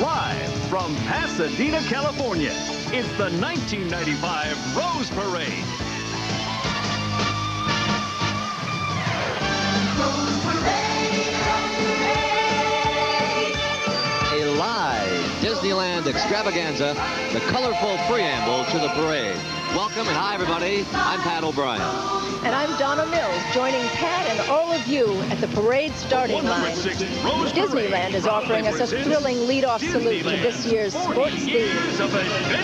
Live from Pasadena, California, it's the 1995 Rose Parade. Rose Parade, Rose Parade. A live Disneyland extravaganza, the colorful preamble to the parade. Welcome and hi everybody, I'm Pat O'Brien. And I'm Donna Mills, joining Pat and all of you at the parade starting line. Disneyland is offering us a thrilling lead-off salute to this year's sports theme.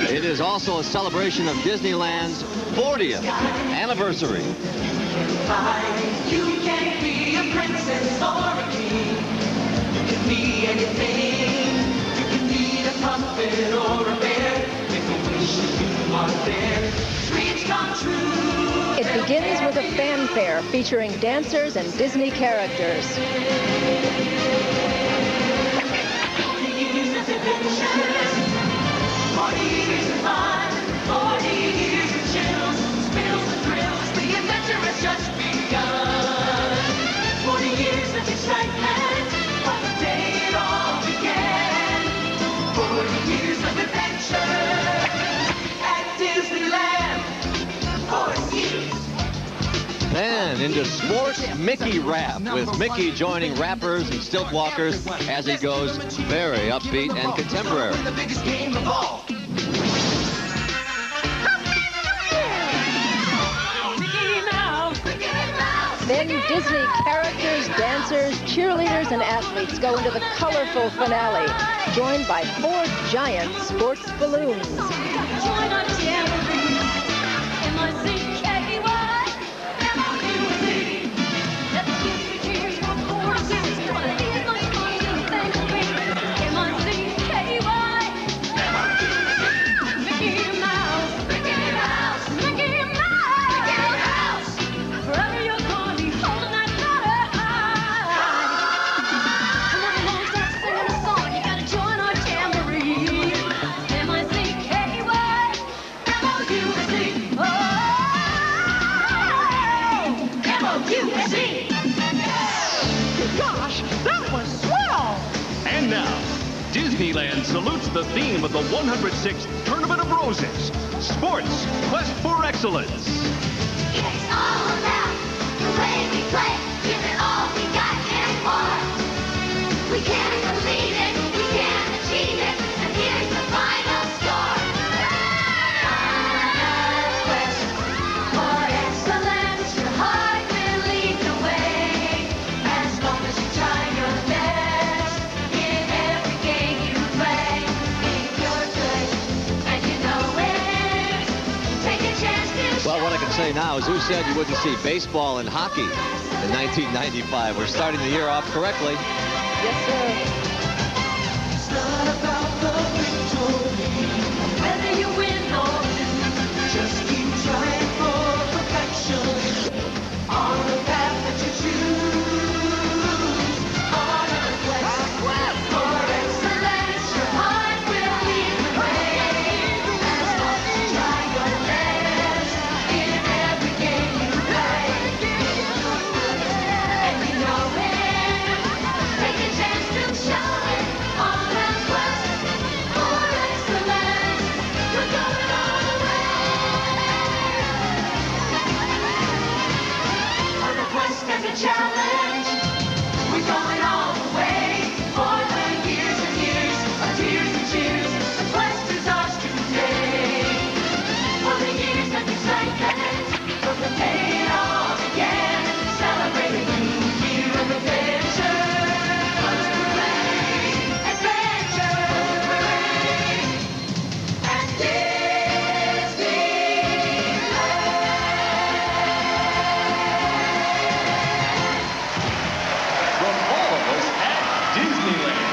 It is also a celebration of Disneyland's 40th anniversary. You can be a princess or a king. You can be anything. You can be a puppet or a bear. Make a wish and you are there. Dreams come true. It begins with a fanfare featuring dancers and Disney characters. 40 years of adventures, 40 years of fun, 40 years of chills, spills and thrills. The adventure has just begun. 40 years of excitement, from the day it all began. 40 years of adventure at Disneyland. 40 years. Then into sports Mickey rap, with Mickey joining rappers and stilt walkers as he goes very upbeat and contemporary. The biggest game of all. Then Disney characters, dancers, cheerleaders, and athletes go into the colorful finale, joined by 4 giant sports balloons. And now, Disneyland salutes the theme of the 106th Tournament of Roses, Sports Quest for Excellence. It's all about the way we play, give it all we got and more. We can't believe it, we can't achieve it, and here's the final score. Quest for excellence, your heart will lead the way. As long as you try your best in every game you play. If you're good and you know it, take a chance to Well, what I can say now is who said you wouldn't see baseball and hockey in 1995? We're starting the year off correctly. Yes, sir. It's not about the victory, whether you win or lose. Just keep trying for perfection on the path that you choose. On a quest for excellence, your heart will lead the way. As long as you try your best in every game you play. And you know it, take a chance to show it. On a quest for excellence, we're going all the way. On a quest and a challenge, we're going all the way. For the years and years of tears and cheers, the quest is ours today. For the years of excitement, from the day it all began, celebrating a new year of adventure. Rose Parade, adventure parade at From all of us at Disneyland.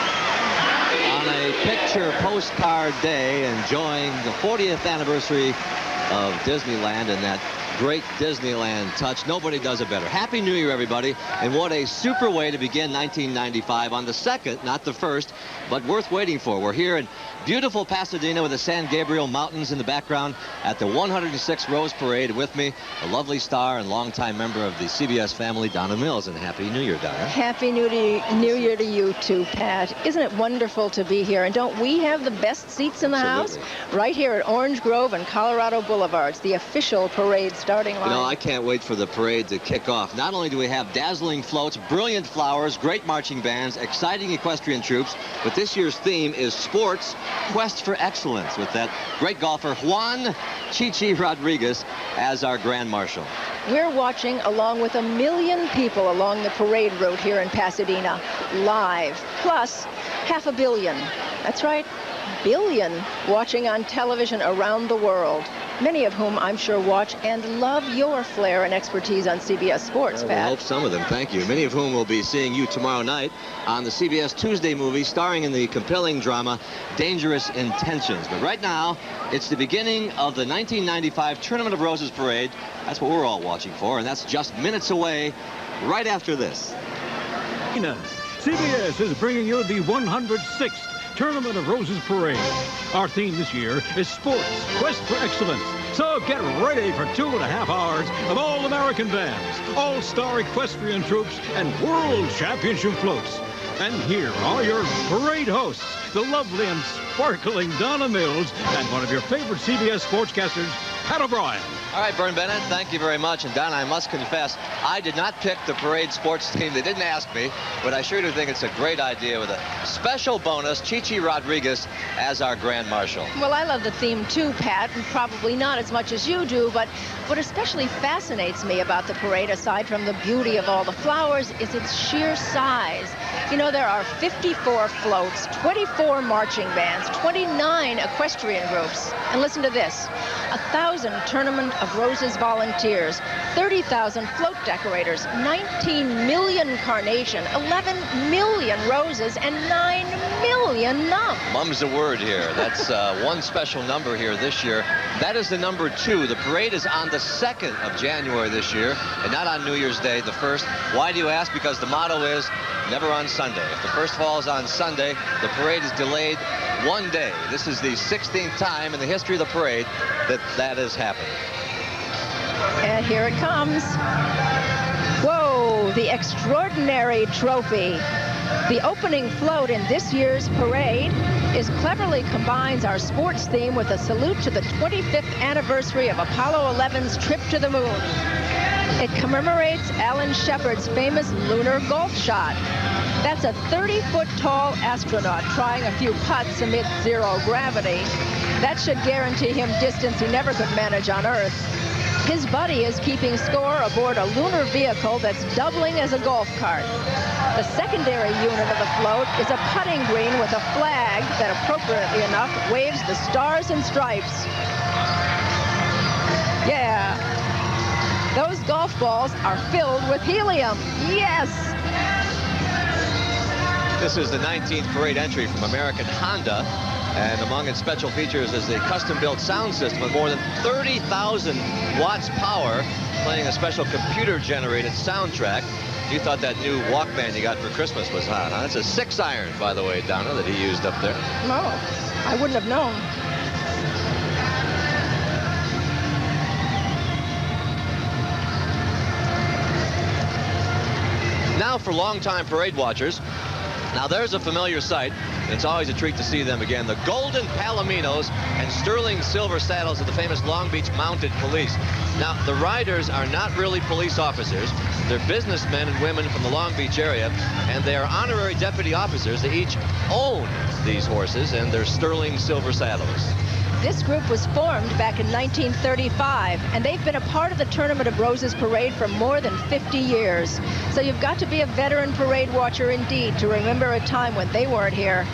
On a picture postcard day, enjoying the 40th anniversary of Disneyland and that great Disneyland touch. Nobody does it better. Happy New Year, everybody. And what a super way to begin 1995 on the 2nd, not the 1st, but worth waiting for. We're here in beautiful Pasadena with the San Gabriel Mountains in the background at the 106 Rose Parade. With me, a lovely star and longtime member of the CBS family, Donna Mills. And Happy New Year, Donna. Happy New Year to you too, Pat. Isn't it wonderful to be here? And don't we have the best seats in the house? Right here at Orange Grove and Colorado Boulevards, the official parade starting line. You know, I can't wait for the parade to kick off. Not only do we have dazzling floats, brilliant flowers, great marching bands, exciting equestrian troops, but this year's theme is sports, quest for excellence, with that great golfer Juan Chichi Rodriguez as our Grand Marshal. We're watching along with 1 million people along the parade route here in Pasadena, live, plus 500 million. That's right, billion watching on television around the world, many of whom I'm sure watch and love your flair and expertise on CBS Sports, Pat. I hope some of them, thank you. Many of whom will be seeing you tomorrow night on the CBS Tuesday movie starring in the compelling drama Dangerous Intentions. But right now, it's the beginning of the 1995 Tournament of Roses Parade. That's what we're all watching for, and that's just minutes away right after this. CBS is bringing you the 106th Tournament of Roses Parade. Our theme this year is sports, quest for excellence. So get ready for 2.5 hours of all-American bands, all-star equestrian troops, and world championship floats. And here are your parade hosts, the lovely and sparkling Donna Mills, and one of your favorite CBS sportscasters, Pat O'Brien. All right, Vern Bennett, thank you very much. And Donna, I must confess, I did not pick the parade sports team. They didn't ask me, but I sure do think it's a great idea with a special bonus, Chichi Rodriguez as our Grand Marshal. Well, I love the theme too, Pat, and probably not as much as you do, but what especially fascinates me about the parade, aside from the beauty of all the flowers, is its sheer size. You know, there are 54 floats, 24 marching bands, 29 equestrian groups, and listen to this, 1,000 Tournament of Roses volunteers, 30,000 float decorators, 19 million carnation, 11 million roses, and 9 million mums. Mum's the word here. That's one special number here this year. That is the number 2. The parade is on the 2nd of January this year, and not on New Year's Day, the 1st. Why do you ask? Because the motto is never on Sunday. If the first falls on Sunday, the parade is delayed one day. This is the 16th time in the history of the parade that has happened. And here it comes. Whoa, the extraordinary trophy. The opening float in this year's parade cleverly combines our sports theme with a salute to the 25th anniversary of Apollo 11's trip to the moon. It commemorates Alan Shepard's famous lunar golf shot. That's a 30-foot-tall astronaut trying a few putts amid zero gravity. That should guarantee him distance he never could manage on Earth. His buddy is keeping score aboard a lunar vehicle that's doubling as a golf cart. The secondary unit of the float is a putting green with a flag that, appropriately enough, waves the stars and stripes. Yeah. Those golf balls are filled with helium. Yes! This is the 19th parade entry from American Honda, and among its special features is the custom-built sound system with more than 30,000 watts power, playing a special computer-generated soundtrack. You thought that new Walkman you got for Christmas was hot, huh? It's a 6-iron, by the way, Donna, that he used up there. No, I wouldn't have known. Now for longtime parade watchers. Now there's a familiar sight, and it's always a treat to see them again. The golden palominos and sterling silver saddles of the famous Long Beach Mounted Police. Now, the riders are not really police officers. They're businessmen and women from the Long Beach area, and they are honorary deputy officers. They each own these horses and their sterling silver saddles. This group was formed back in 1935, and they've been a part of the Tournament of Roses parade for more than 50 years. So you've got to be a veteran parade watcher indeed to remember a time when they weren't here.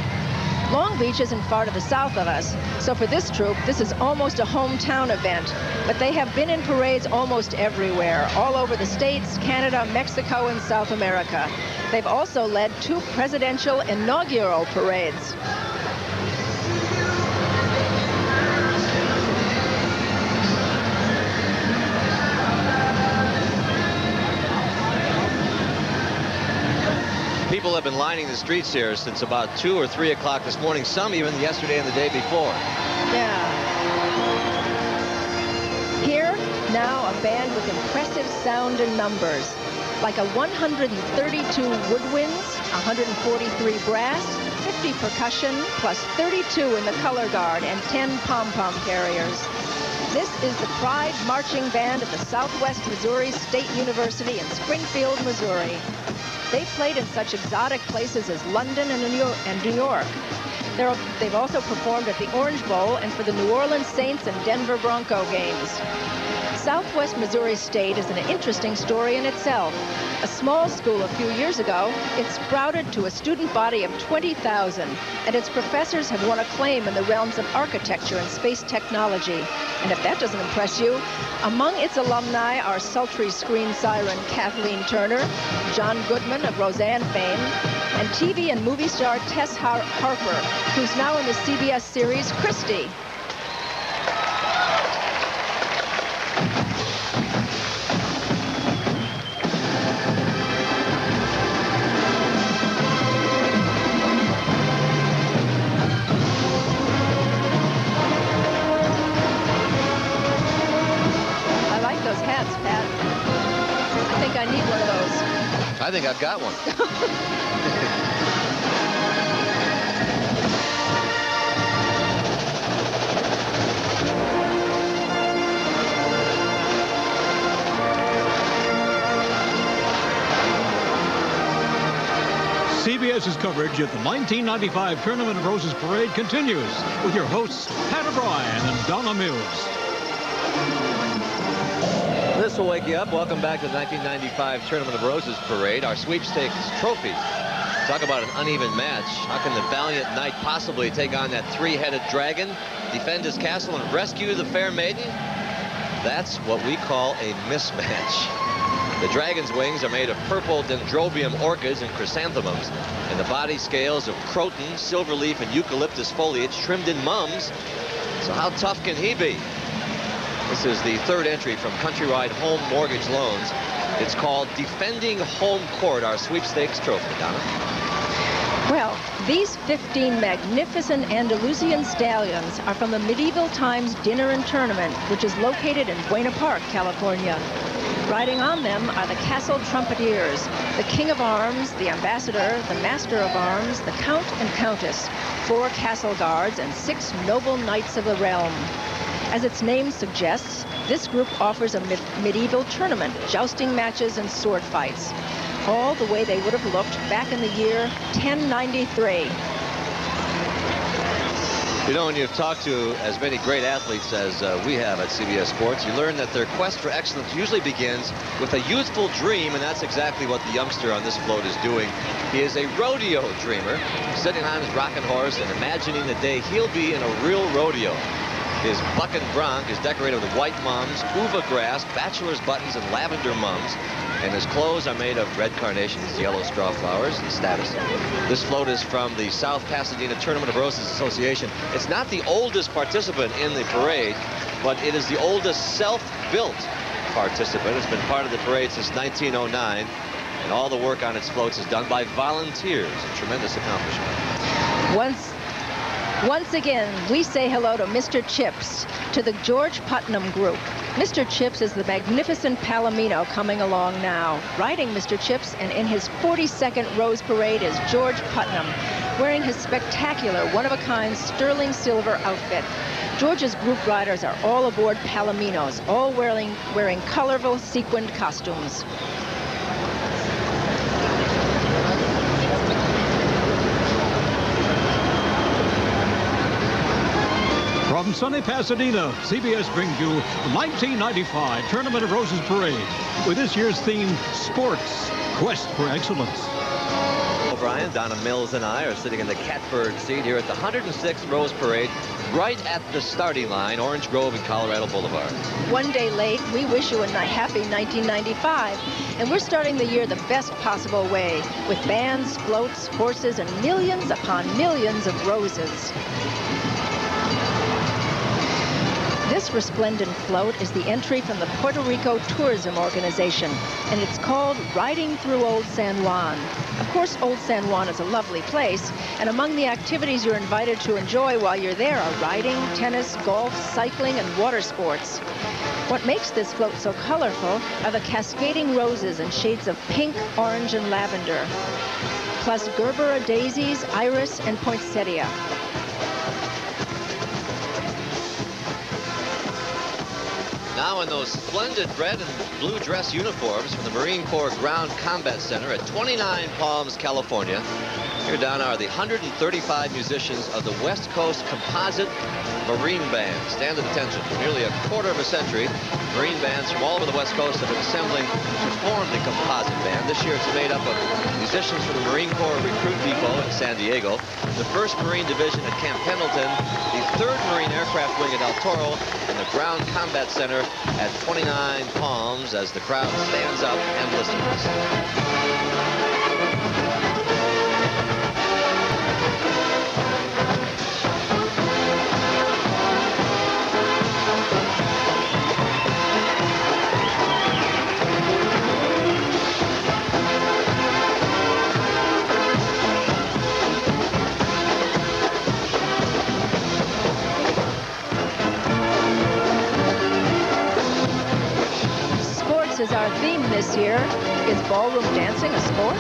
Long Beach isn't far to the south of us, so for this troop, this is almost a hometown event. But they have been in parades almost everywhere, all over the States, Canada, Mexico, and South America. They've also led 2 presidential inaugural parades. people have been lining the streets here since about 2 or 3 o'clock this morning, some even yesterday and the day before. Yeah. Here, now, a band with impressive sound and numbers. Like a 132 woodwinds, 143 brass, 50 percussion, plus 32 in the color guard and 10 pom-pom carriers. This is the Pride Marching Band at the Southwest Missouri State University in Springfield, Missouri. They played in such exotic places as London and New York. They've also performed at the Orange Bowl and for the New Orleans Saints and Denver Bronco games. Southwest Missouri State is an interesting story in itself. A small school a few years ago, it sprouted to a student body of 20,000, and its professors have won acclaim in the realms of architecture and space technology. And if that doesn't impress you, among its alumni are sultry screen siren Kathleen Turner, John Goodman of Roseanne fame, and TV and movie star Tess Harper, who's now in the CBS series Christie. I think I've got one. CBS's coverage of the 1995 Tournament of Roses Parade continues with your hosts, Pat O'Brien and Donna Mills. This will wake you up. Welcome back to the 1995 Tournament of Roses Parade, our sweepstakes trophy. Talk about an uneven match. How can the valiant knight possibly take on that three-headed dragon, defend his castle, and rescue the fair maiden? That's what we call a mismatch. The dragon's wings are made of purple dendrobium orchids and chrysanthemums, and the body scales of croton, silverleaf, and eucalyptus foliage trimmed in mums. So how tough can he be? This is the third entry from Countrywide Home Mortgage Loans. It's called Defending Home Court, our sweepstakes trophy. Donna? Well, these 15 magnificent Andalusian stallions are from the Medieval Times Dinner and Tournament, which is located in Buena Park, California. Riding on them are the castle trumpeteers, the King of Arms, the Ambassador, the Master of Arms, the Count and Countess, 4 castle guards, and 6 noble knights of the realm. As its name suggests, this group offers a medieval tournament, jousting matches and sword fights, all the way they would have looked back in the year 1093. You know, when you've talked to as many great athletes as we have at CBS Sports, you learn that their quest for excellence usually begins with a youthful dream, and that's exactly what the youngster on this float is doing. He is a rodeo dreamer, sitting on his rocking horse and imagining the day he'll be in a real rodeo. His bucking bronc is decorated with white mums, uva grass, bachelor's buttons, and lavender mums. And his clothes are made of red carnations, yellow straw flowers, and status. This float is from the South Pasadena Tournament of Roses Association. It's not the oldest participant in the parade, but it is the oldest self-built participant. It's been part of the parade since 1909. And all the work on its floats is done by volunteers. A tremendous accomplishment. Once again, we say hello to Mr. Chips, to the George Putnam Group. Mr. Chips is the magnificent Palomino coming along now. Riding Mr. Chips and in his 42nd Rose Parade is George Putnam, wearing his spectacular, one-of-a-kind sterling silver outfit. George's group riders are all aboard Palominos, all wearing colorful sequined costumes. From sunny Pasadena, CBS brings you the 1995 Tournament of Roses Parade with this year's theme, Sports, Quest for Excellence. O'Brien, Donna Mills, and I are sitting in the catbird seat here at the 106th Rose Parade, right at the starting line, Orange Grove and Colorado Boulevard. One day late, we wish you a happy 1995. And we're starting the year the best possible way, with bands, floats, horses, and millions upon millions of roses. This resplendent float is the entry from the Puerto Rico Tourism Organization, and it's called Riding Through Old San Juan. Of course, Old San Juan is a lovely place, and among the activities you're invited to enjoy while you're there are riding, tennis, golf, cycling, and water sports. What makes this float so colorful are the cascading roses in shades of pink, orange, and lavender, plus gerbera daisies, iris, and poinsettia. Now in those splendid red and blue dress uniforms from the Marine Corps Ground Combat Center at 29 Palms, California. Here, Donna, are the 135 musicians of the West Coast Composite Marine Band. Stand at attention. For nearly a quarter of a century, Marine bands from all over the West Coast have been assembling to form the composite band. This year it's made up of musicians from the Marine Corps Recruit Depot in San Diego, the 1st Marine Division at Camp Pendleton, the 3rd Marine Aircraft Wing at El Toro, and the Ground Combat Center at 29 Palms as the crowd stands up and listens. Is our theme this year. Is ballroom dancing a sport?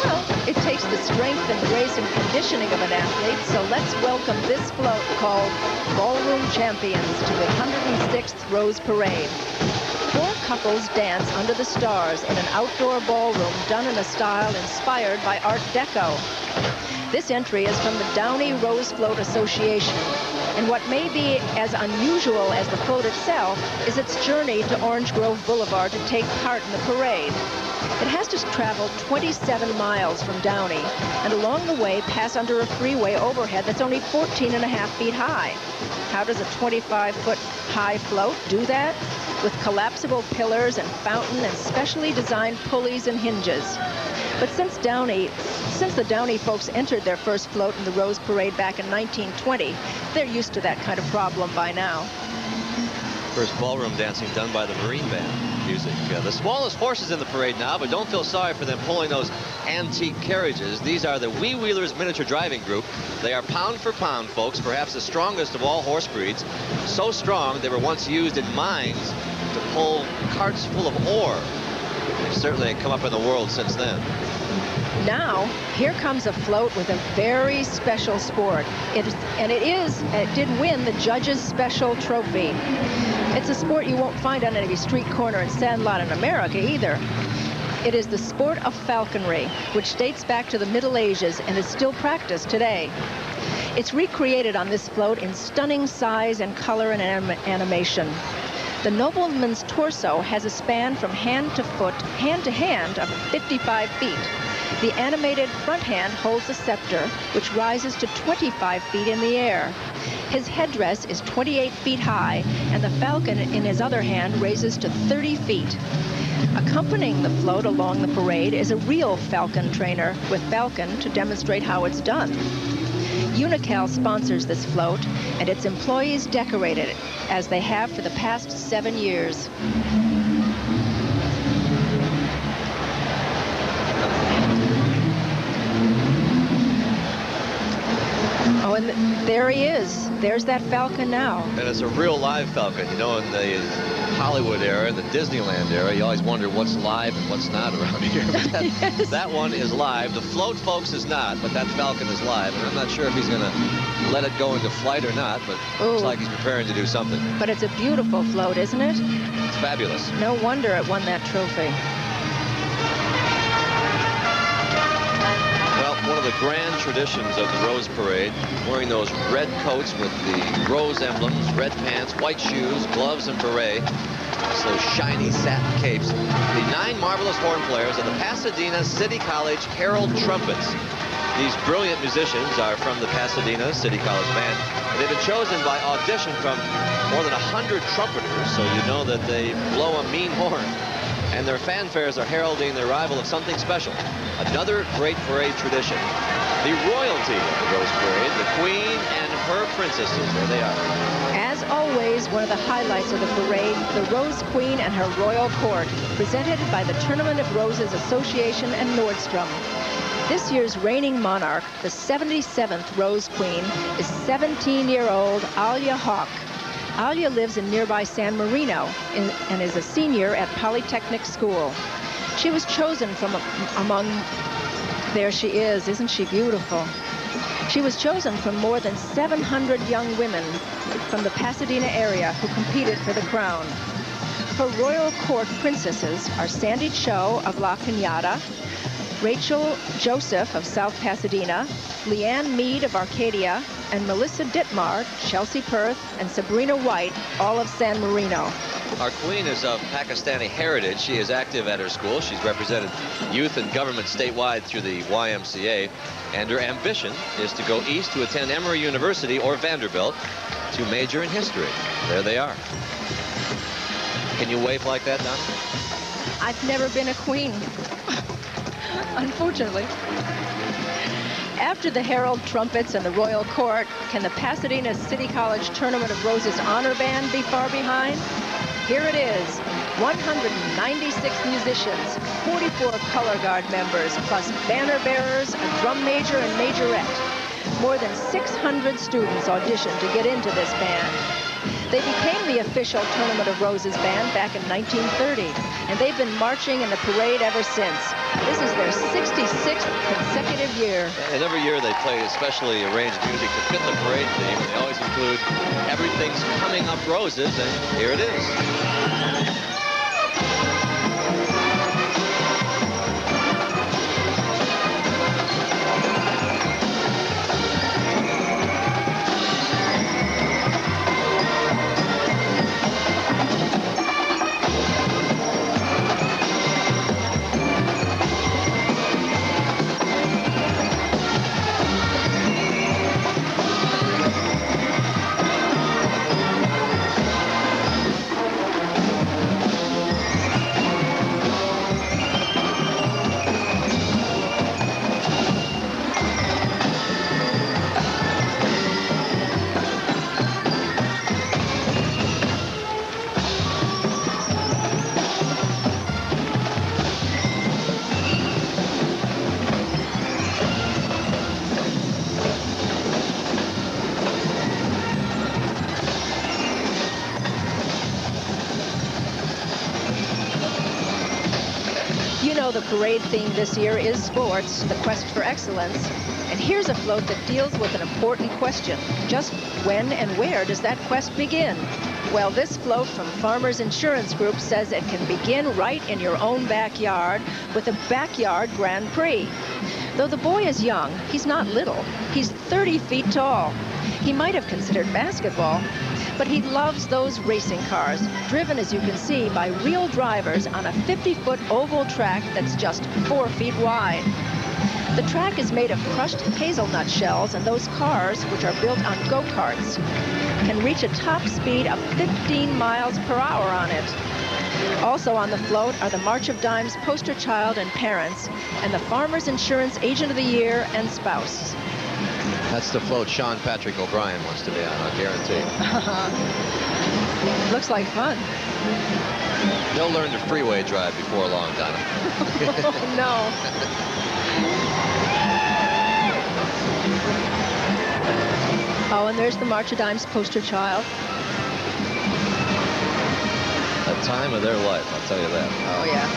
Well, it takes the strength and grace and conditioning of an athlete, so let's welcome this float called Ballroom Champions to the 106th Rose Parade. 4 couples dance under the stars in an outdoor ballroom done in a style inspired by Art Deco. This entry is from the Downey Rose Float Association. And what may be as unusual as the float itself is its journey to Orange Grove Boulevard to take part in the parade. It has to travel 27 miles from Downey, and along the way pass under a freeway overhead that's only 14.5 feet high. How does a 25-foot high float do that? With collapsible pillars and fountain and specially designed pulleys and hinges. But since the Downey folks entered their first float in the Rose Parade back in 1920, they're used to that kind of problem by now. First ballroom dancing done by the Marine Band music. The smallest horses in the parade now, but don't feel sorry for them pulling those antique carriages. These are the Wee Wheelers Miniature Driving Group. They are pound for pound, folks, perhaps the strongest of all horse breeds. So strong they were once used in mines to pull carts full of ore. They've certainly come up in the world since then. Now, here comes a float with a very special sport. It did win the judges' special trophy. It's a sport you won't find on any street corner and sandlot in America either. It is the sport of falconry, which dates back to the Middle Ages and is still practiced today. It's recreated on this float in stunning size and color and animation. The nobleman's torso has a span from hand to foot, hand to hand of 55 feet. The animated front hand holds a scepter, which rises to 25 feet in the air. His headdress is 28 feet high, and the falcon in his other hand raises to 30 feet. Accompanying the float along the parade is a real falcon trainer with falcon to demonstrate how it's done. Unical sponsors this float, and its employees decorate it, as they have for the past 7 years. Oh, and there he is. There's that falcon now. And it's a real live falcon. You know, in the Hollywood era, the Disneyland era, you always wonder what's live and what's not around here. But Yes. that one is live. The float, folks, is not, but that falcon is live. And I'm not sure if he's going to let it go into flight or not, but looks like he's preparing to do something. But it's a beautiful float, isn't it? It's fabulous. No wonder it won that trophy. One of the grand traditions of the Rose Parade, wearing those red coats with the rose emblems, red pants, white shoes, gloves, and beret. It's those shiny satin capes. The 9 marvelous horn players of the Pasadena City College Herald Trumpets. These brilliant musicians are from the Pasadena City College Band. And they've been chosen by audition from more than 100 trumpeters, so you know that they blow a mean horn. And their fanfares are heralding the arrival of something special. Another great parade tradition. The royalty of the Rose Parade, the Queen and her princesses. There they are. As always, one of the highlights of the parade, the Rose Queen and her royal court, presented by the Tournament of Roses Association and Nordstrom. This year's reigning monarch, the 77th Rose Queen, is 17-year-old Alia Hawk. Alia lives in nearby San Marino and is a senior at Polytechnic School. She was chosen from among, there she is, isn't she beautiful? She was chosen from more than 700 young women from the Pasadena area who competed for the crown. Her royal court princesses are Sandy Cho of La Cañada, Rachel Joseph of South Pasadena, Leanne Mead of Arcadia, and Melissa Ditmar, Chelsea Perth, and Sabrina White, all of San Marino. Our queen is of Pakistani heritage. She is active at her school. She's represented youth and government statewide through the YMCA. And her ambition is to go east to attend Emory University or Vanderbilt to major in history. There they are. Can you wave like that, Donna? I've never been a queen, unfortunately. After the herald trumpets and the royal court, can the Pasadena City College Tournament of Roses honor band be far behind? Here it is, 196 musicians, 44 color guard members, plus banner bearers, a drum major and majorette. More than 600 students auditioned to get into this band. They became the official Tournament of Roses band back in 1930, and they've been marching in the parade ever since. This is their 66th consecutive year. And every year they play especially arranged music to fit the parade theme. They always include Everything's Coming Up Roses, and here it is. The parade theme this year is sports, the quest for excellence. And here's a float that deals with an important question. Just when and where does that quest begin? Well, this float from Farmers Insurance Group says it can begin right in your own backyard with a backyard Grand Prix. Though the boy is young, he's not little. He's 30 feet tall. He might have considered basketball, but he loves those racing cars, driven, as you can see, by real drivers on a 50-foot oval track that's just 4 feet wide. The track is made of crushed hazelnut shells, and those cars, which are built on go-karts, can reach a top speed of 15 miles per hour on it. Also on the float are the March of Dimes poster child and parents, and the Farmers Insurance Agent of the Year and spouse. That's the float Sean Patrick O'Brien wants to be on, I'll guarantee. Looks like fun. He'll learn to freeway drive before long, Donna. Oh, no. Oh, and there's the March of Dimes poster child. The time of their life, I'll tell you that. Oh, yeah.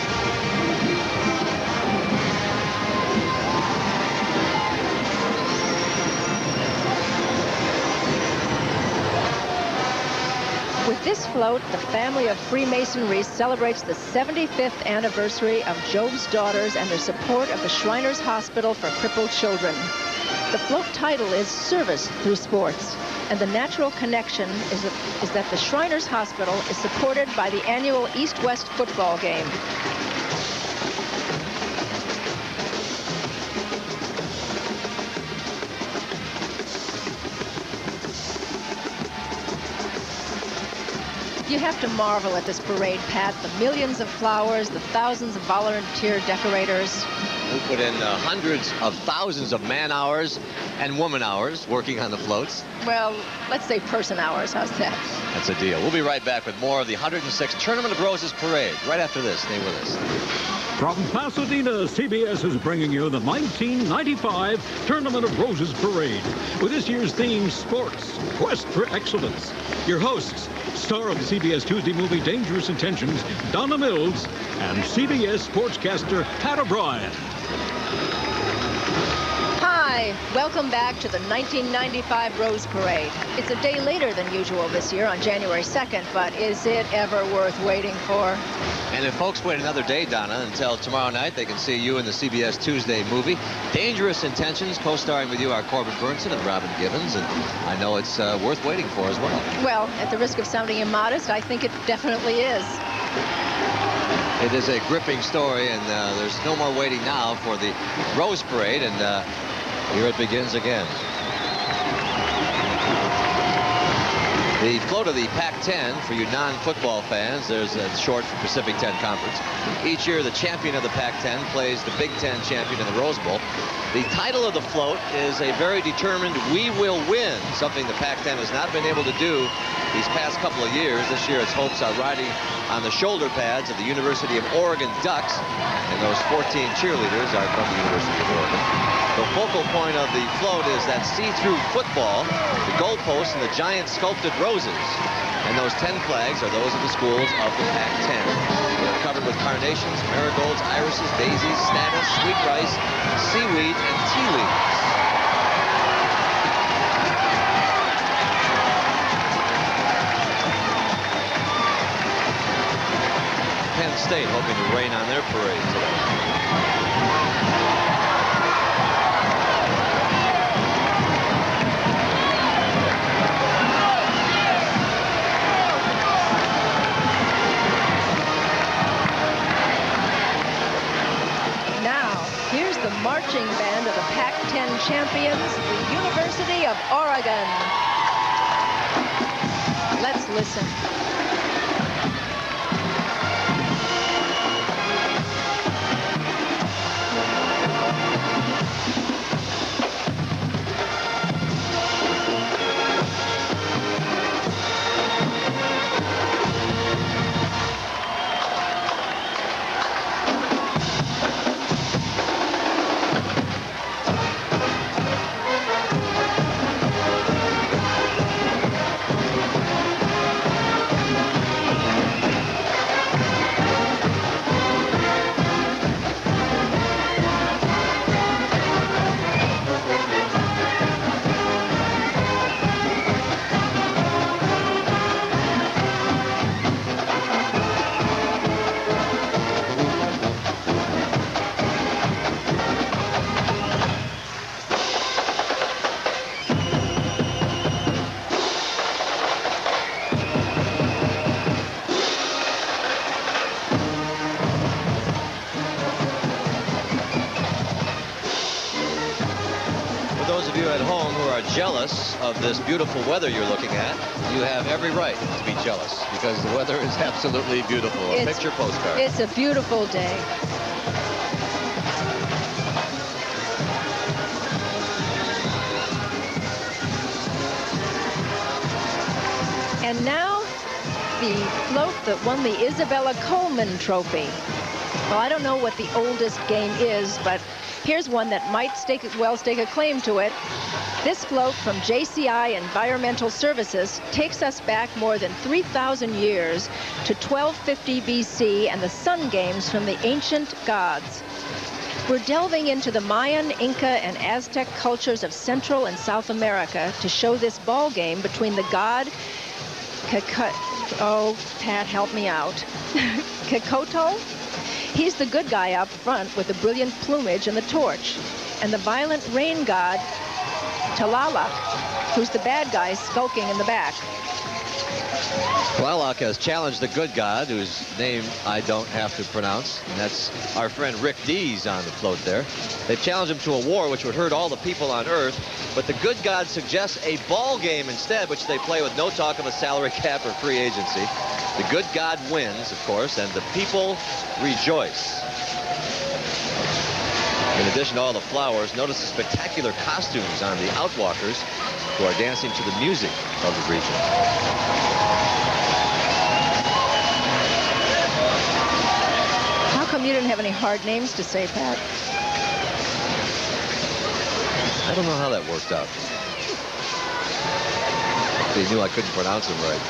With this float, the family of Freemasonry celebrates the 75th anniversary of Job's Daughters and their support of the Shriners Hospital for Crippled Children. The float title is Service Through Sports, and the natural connection is that the Shriners Hospital is supported by the annual East-West football game. You have to marvel at this parade, Pat. The millions of flowers, the thousands of volunteer decorators. who put in hundreds of thousands of man hours and woman hours working on the floats. Well, let's say person hours. How's that? That's a deal. We'll be right back with more of the 106th Tournament of Roses Parade right after this. Stay with us. From Pasadena, CBS is bringing you the 1995 Tournament of Roses Parade with this year's theme, Sports, Quest for Excellence. Your hosts, star of the CBS Tuesday movie Dangerous Intentions, Donna Mills, and CBS sportscaster Pat O'Brien. Hi, welcome back to the 1995 Rose Parade. It's a day later than usual this year on January 2nd, but is it ever worth waiting for? And if folks wait another day, Donna, until tomorrow night, they can see you in the CBS Tuesday movie, Dangerous Intentions, co-starring with you are Corbin Burnson and Robin Givens, and I know it's worth waiting for as well. Well, at the risk of sounding immodest, I think it definitely is. It is a gripping story, and there's no more waiting now for the Rose Parade, and here it begins again. The float of the Pac-10, for you non-football fans, there's a short for Pacific 10 Conference. Each year, the champion of the Pac-10 plays the Big Ten champion in the Rose Bowl. The title of the float is a very determined "We will win," something the Pac-10 has not been able to do these past couple of years. This year, its hopes are riding on the shoulder pads of the University of Oregon Ducks, and those 14 cheerleaders are from the University of Oregon. The focal point of the float is that see-through football, the goalposts, and the giant sculpted roses. And those 10 flags are those of the schools of the Pac-10. They're covered with carnations, marigolds, irises, daisies, statice, sweet rice, seaweed, and tea leaves. Penn State hoping to rain on their parade today. Marching band of the Pac-10 champions, the University of Oregon. Let's listen. Jealous of this beautiful weather you're looking at, you have every right to be jealous because the weather is absolutely beautiful. A picture postcard. It's a beautiful day. And now the float that won the Isabella Coleman Trophy. Well, I don't know what the oldest game is, but here's one that might stake a claim to it. This float from JCI Environmental Services takes us back more than 3,000 years to 1250 BC and the Sun Games from the ancient gods. We're delving into the Mayan, Inca, and Aztec cultures of Central and South America to show this ball game between the god oh, Pat, help me out. Kokoto? He's the good guy up front with the brilliant plumage and the torch. And the violent rain god, Tlaloc, who's the bad guy skulking in the back. Tlaloc has challenged the good god, whose name I don't have to pronounce, and that's our friend Rick Dees on the float there. They've challenged him to a war which would hurt all the people on Earth, but the good god suggests a ball game instead, which they play with no talk of a salary cap or free agency. The good god wins, of course, and the people rejoice. In addition to all the flowers, notice the spectacular costumes on the outwalkers who are dancing to the music of the region. How come you didn't have any hard names to say, Pat? I don't know how that worked out. They knew I couldn't pronounce them right.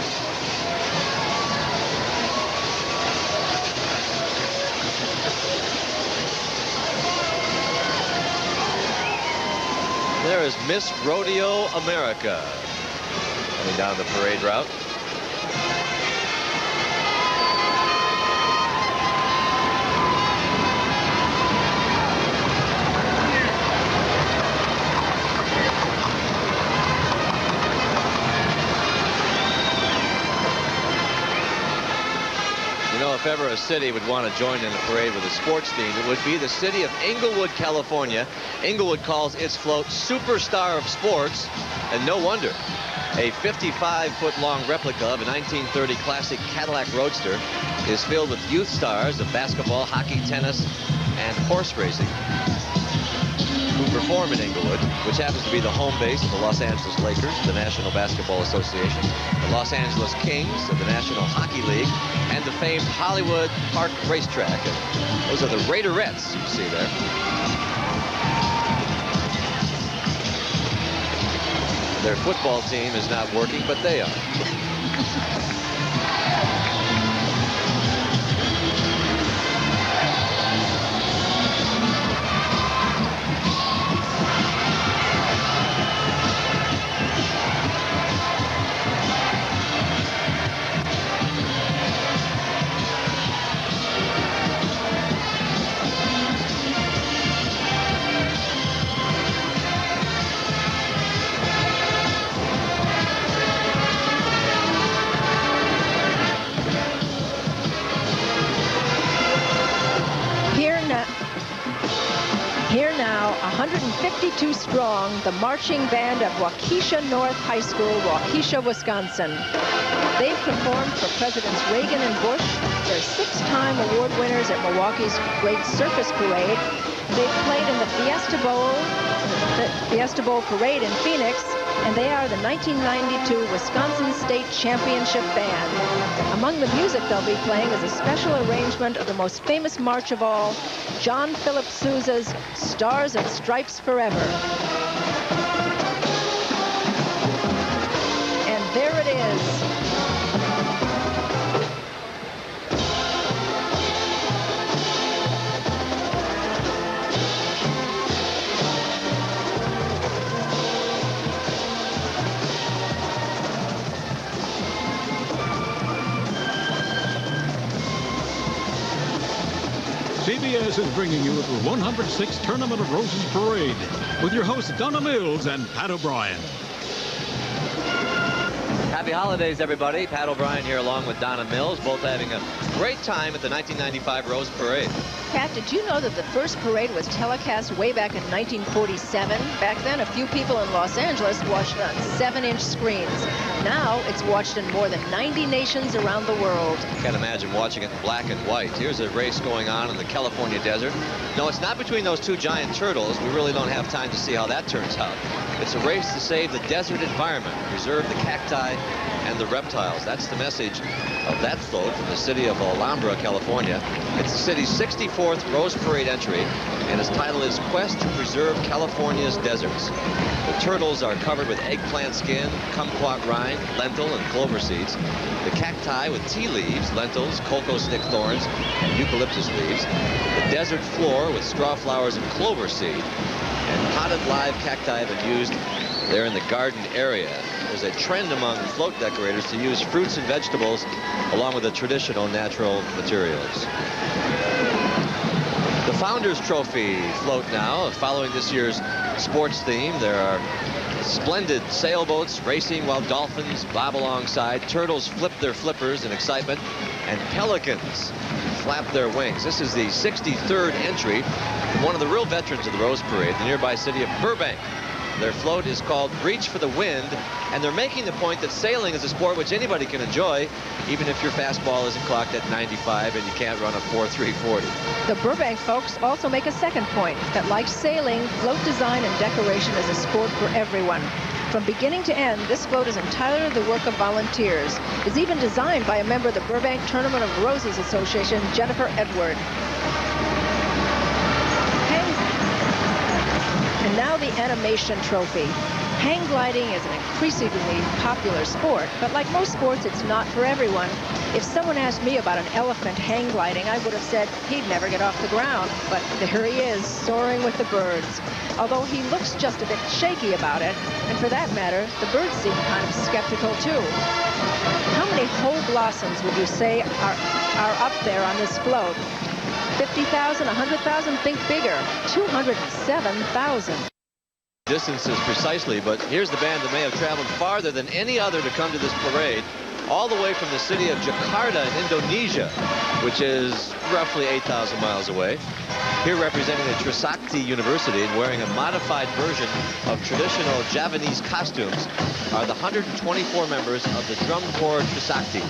There is Miss Rodeo America coming down the parade route. If ever a city would want to join in a parade with a sports theme, it would be the city of Inglewood, California. Inglewood calls its float Superstar of Sports, and no wonder. A 55-foot-long replica of a 1930 classic Cadillac Roadster is filled with youth stars of basketball, hockey, tennis, and horse racing who perform in Inglewood, which happens to be the home base of the Los Angeles Lakers, the National Basketball Association, the Los Angeles Kings of the National Hockey League, and the famed Hollywood Park Racetrack. And those are the Raiderettes you see there. Their football team is not working, but they are. Here now, 152 strong, the marching band of Waukesha North High School, Waukesha, Wisconsin. They've performed for Presidents Reagan and Bush. They're 6-time award winners at Milwaukee's Great Circus Parade. They've played in the Fiesta Bowl Parade in Phoenix, and they are the 1992 Wisconsin State Championship Band. Among the music they'll be playing is a special arrangement of the most famous march of all, John Philip Sousa's Stars and Stripes Forever. And there it is. CBS is bringing you the 106th Tournament of Roses Parade with your hosts Donna Mills and Pat O'Brien. Happy holidays, everybody. Pat O'Brien here along with Donna Mills, both having a great time at the 1995 Rose Parade. Pat, did you know that the first parade was telecast way back in 1947? Back then, a few people in Los Angeles watched on 7-inch screens. Now, it's watched in more than 90 nations around the world. Can't imagine watching it in black and white. Here's a race going on in the California desert. No, it's not between those two giant turtles. We really don't have time to see how that turns out. It's a race to save the desert environment, preserve the cacti and the reptiles. That's the message of that float from the city of Alhambra, California. It's the city's 64th Rose Parade entry, and its title is Quest to Preserve California's Deserts. The turtles are covered with eggplant skin, kumquat rind, lentil, and clover seeds. The cacti with tea leaves, lentils, cocoa stick thorns, and eucalyptus leaves. The desert floor with straw flowers and clover seed. And potted live cacti have been used there in the garden area. There's a trend among float decorators to use fruits and vegetables along with the traditional natural materials. The Founders Trophy float now, following this year's sports theme. There are splendid sailboats racing while dolphins bob alongside. Turtles flip their flippers in excitement, and pelicans flap their wings. This is the 63rd entry from one of the real veterans of the Rose Parade, the nearby city of Burbank. Their float is called Reach for the Wind, and they're making the point that sailing is a sport which anybody can enjoy, even if your fastball isn't clocked at 95 and you can't run a 4.340. The Burbank folks also make a second point, that like sailing, float design and decoration is a sport for everyone. From beginning to end, this float is entirely the work of volunteers. It's even designed by a member of the Burbank Tournament of Roses Association, Jennifer Edward. And now the animation trophy. Hang gliding is an increasingly popular sport, but like most sports, it's not for everyone. If someone asked me about an elephant hang gliding, I would have said he'd never get off the ground. But there he is, soaring with the birds. Although he looks just a bit shaky about it, and for that matter, the birds seem kind of skeptical too. How many whole blossoms would you say are up there on this float? 50,000, 100,000? Think bigger. 207,000. Distances precisely, but here's the band that may have traveled farther than any other to come to this parade, all the way from the city of Jakarta in Indonesia, which is roughly 8,000 miles away. Here representing the Trisakti University and wearing a modified version of traditional Javanese costumes are the 124 members of the Drum Corps Trisakti.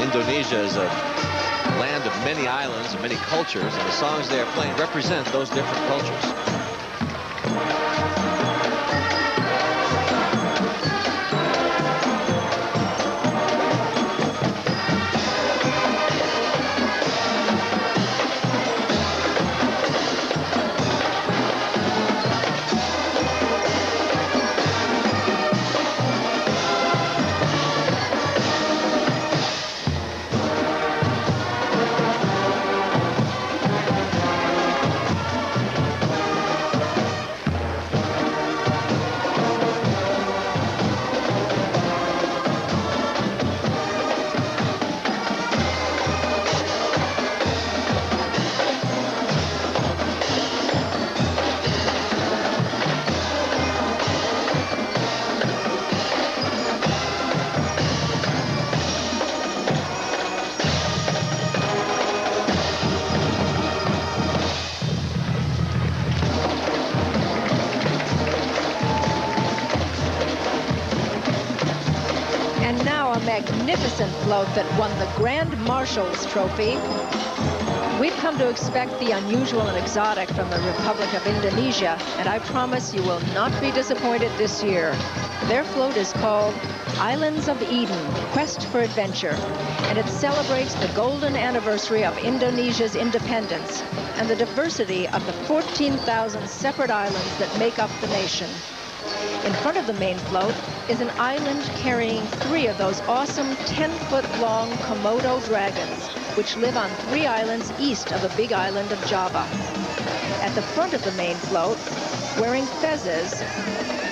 Indonesia is a land of many islands and many cultures, and the songs they are playing represent those different cultures. Magnificent float that won the Grand Marshal's trophy. We've come to expect the unusual and exotic from the Republic of Indonesia, and I promise you will not be disappointed this year. Their float is called Islands of Eden, Quest for Adventure, and it celebrates the golden anniversary of Indonesia's independence and the diversity of the 14,000 separate islands that make up the nation. In front of the main float is an island carrying 3 of those awesome 10-foot-long Komodo dragons, which live on 3 islands east of the big island of Java. At the front of the main float, wearing fezzes,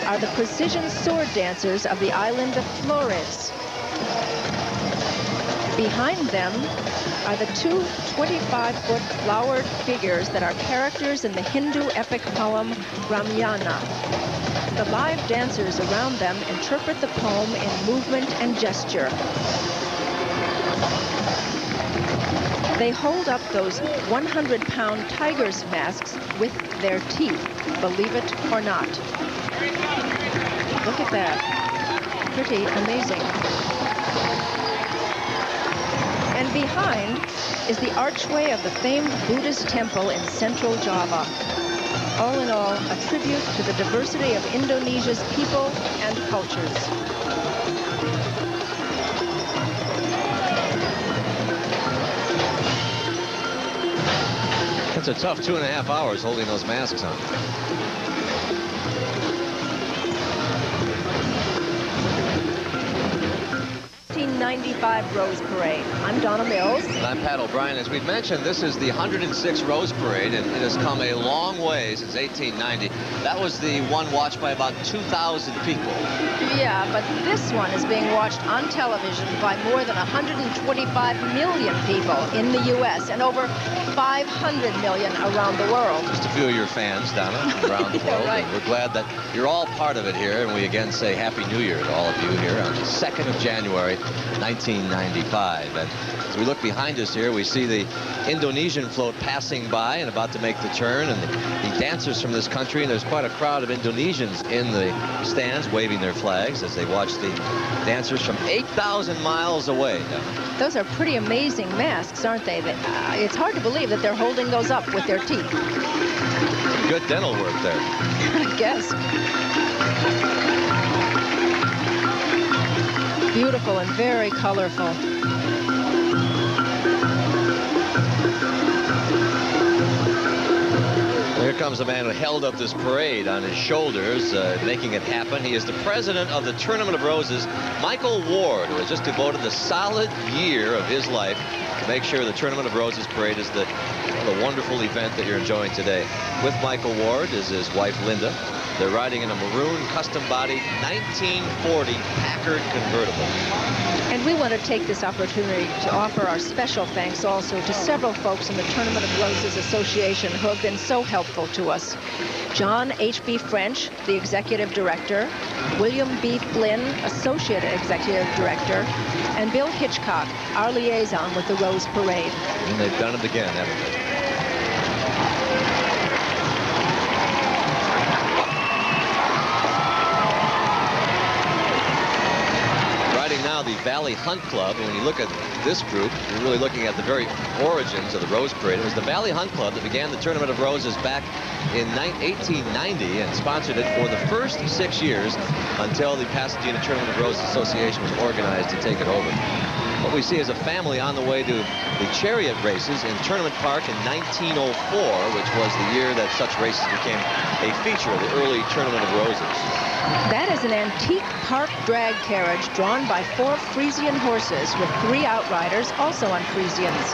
are the precision sword dancers of the island of Flores. Behind them are the 2 25-foot flowered figures that are characters in the Hindu epic poem Ramayana. The live dancers around them interpret the poem in movement and gesture. They hold up those 100-pound tiger's masks with their teeth, believe it or not. Look at that. Pretty amazing. And behind is the archway of the famed Buddhist temple in central Java. All in all, a tribute to the diversity of Indonesia's people and cultures. It's a tough 2.5 hours holding those masks on. 1995 Rose Parade. I'm Donna Mills. And I'm Pat O'Brien. As we've mentioned, this is the 106 Rose Parade, and it has come a long way since 1890. That was the one watched by about 2,000 people. Yeah, but this one is being watched on television by more than 125 million people in the U.S. and over 500 million around the world. Just a few of your fans, Donna, around the world. Right. And we're glad that you're all part of it here. And we again say Happy New Year to all of you here on the 2nd of January, 1995. And as we look behind us here, we see the Indonesian float passing by and about to make the turn. And the dancers from this country, and there's quite a crowd of Indonesians in the stands waving their flags as they watch the dancers from 8,000 miles away. Those are pretty amazing masks, aren't they? It's hard to believe that they're holding those up with their teeth. Good dental work there. I guess. Beautiful and very colorful. Here comes the man who held up this parade on his shoulders, making it happen. He is the president of the Tournament of Roses, Michael Ward, who has just devoted the solid year of his life to make sure the Tournament of Roses parade is the wonderful event that you're enjoying today. With Michael Ward is his wife, Linda. They're riding in a maroon custom-bodied 1940 Packard convertible. And we want to take this opportunity to offer our special thanks also to several folks in the Tournament of Roses Association who have been so helpful to us. John H.B. French, the Executive Director, William B. Flynn, Associate Executive Director, and Bill Hitchcock, our liaison with the Rose Parade. And they've done it again, haven't they? Now the Valley Hunt Club, and when you look at this group, you're really looking at the very origins of the Rose Parade. It was the Valley Hunt Club that began the Tournament of Roses back in 1890 and sponsored it for the first 6 years until the Pasadena Tournament of Roses Association was organized to take it over. What we see is a family on the way to the chariot races in Tournament Park in 1904, which was the year that such races became a feature of the early Tournament of Roses. That is an antique park drag carriage drawn by 4 Frisian horses with 3 outriders, also on Frisians.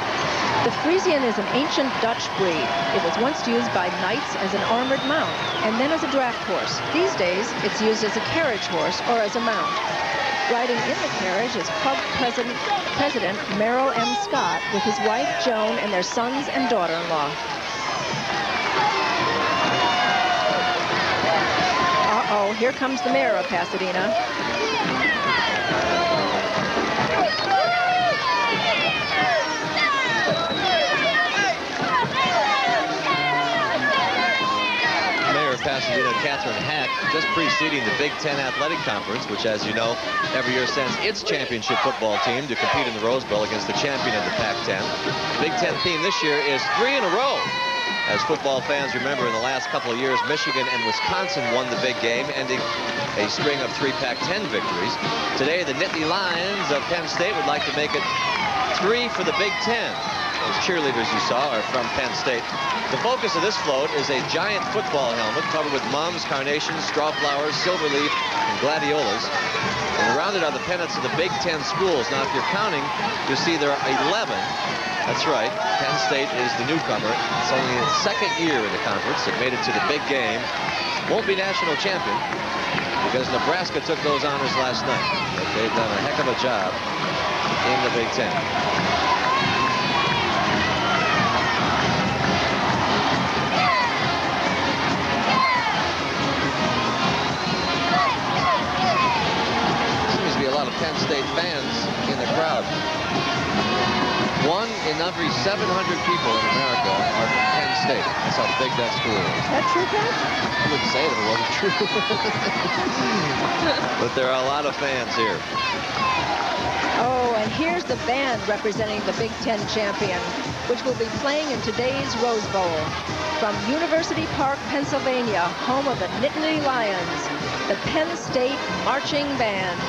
The Frisian is an ancient Dutch breed. It was once used by knights as an armored mount and then as a draft horse. These days, it's used as a carriage horse or as a mount. Riding in the carriage is Club President Merrill M. Scott with his wife Joan and their sons and daughter-in-law. Uh-oh, here comes the mayor of Pasadena. Mayor of Pasadena, Catherine Hack, just preceding the Big Ten Athletic Conference, which, as you know, every year sends its championship football team to compete in the Rose Bowl against the champion of the Pac-10. The Big Ten theme this year is 3 in a row. As football fans remember, in the last couple of years, Michigan and Wisconsin won the big game, ending a string of 3 Pac-10 victories. Today, the Nittany Lions of Penn State would like to make it 3 for the Big Ten. Those cheerleaders you saw are from Penn State. The focus of this float is a giant football helmet covered with mums, carnations, straw flowers, silver leaf, and gladiolas. And around it are the pennants of the Big Ten schools. Now, if you're counting, you'll see there are 11. That's right. Penn State is the newcomer. It's only its 2nd year in the conference. It made it to the big game. Won't be national champion because Nebraska took those honors last night. But they've done a heck of a job in the Big Ten. Seems to be a lot of Penn State fans in the crowd. 1 in every 700 people in America are from Penn State. That's how big that school is. Is that true, Pat? I wouldn't say it if it wasn't true. But there are a lot of fans here. Oh, and here's the band representing the Big Ten champion, which will be playing in today's Rose Bowl. From University Park, Pennsylvania, home of the Nittany Lions, the Penn State Marching Band.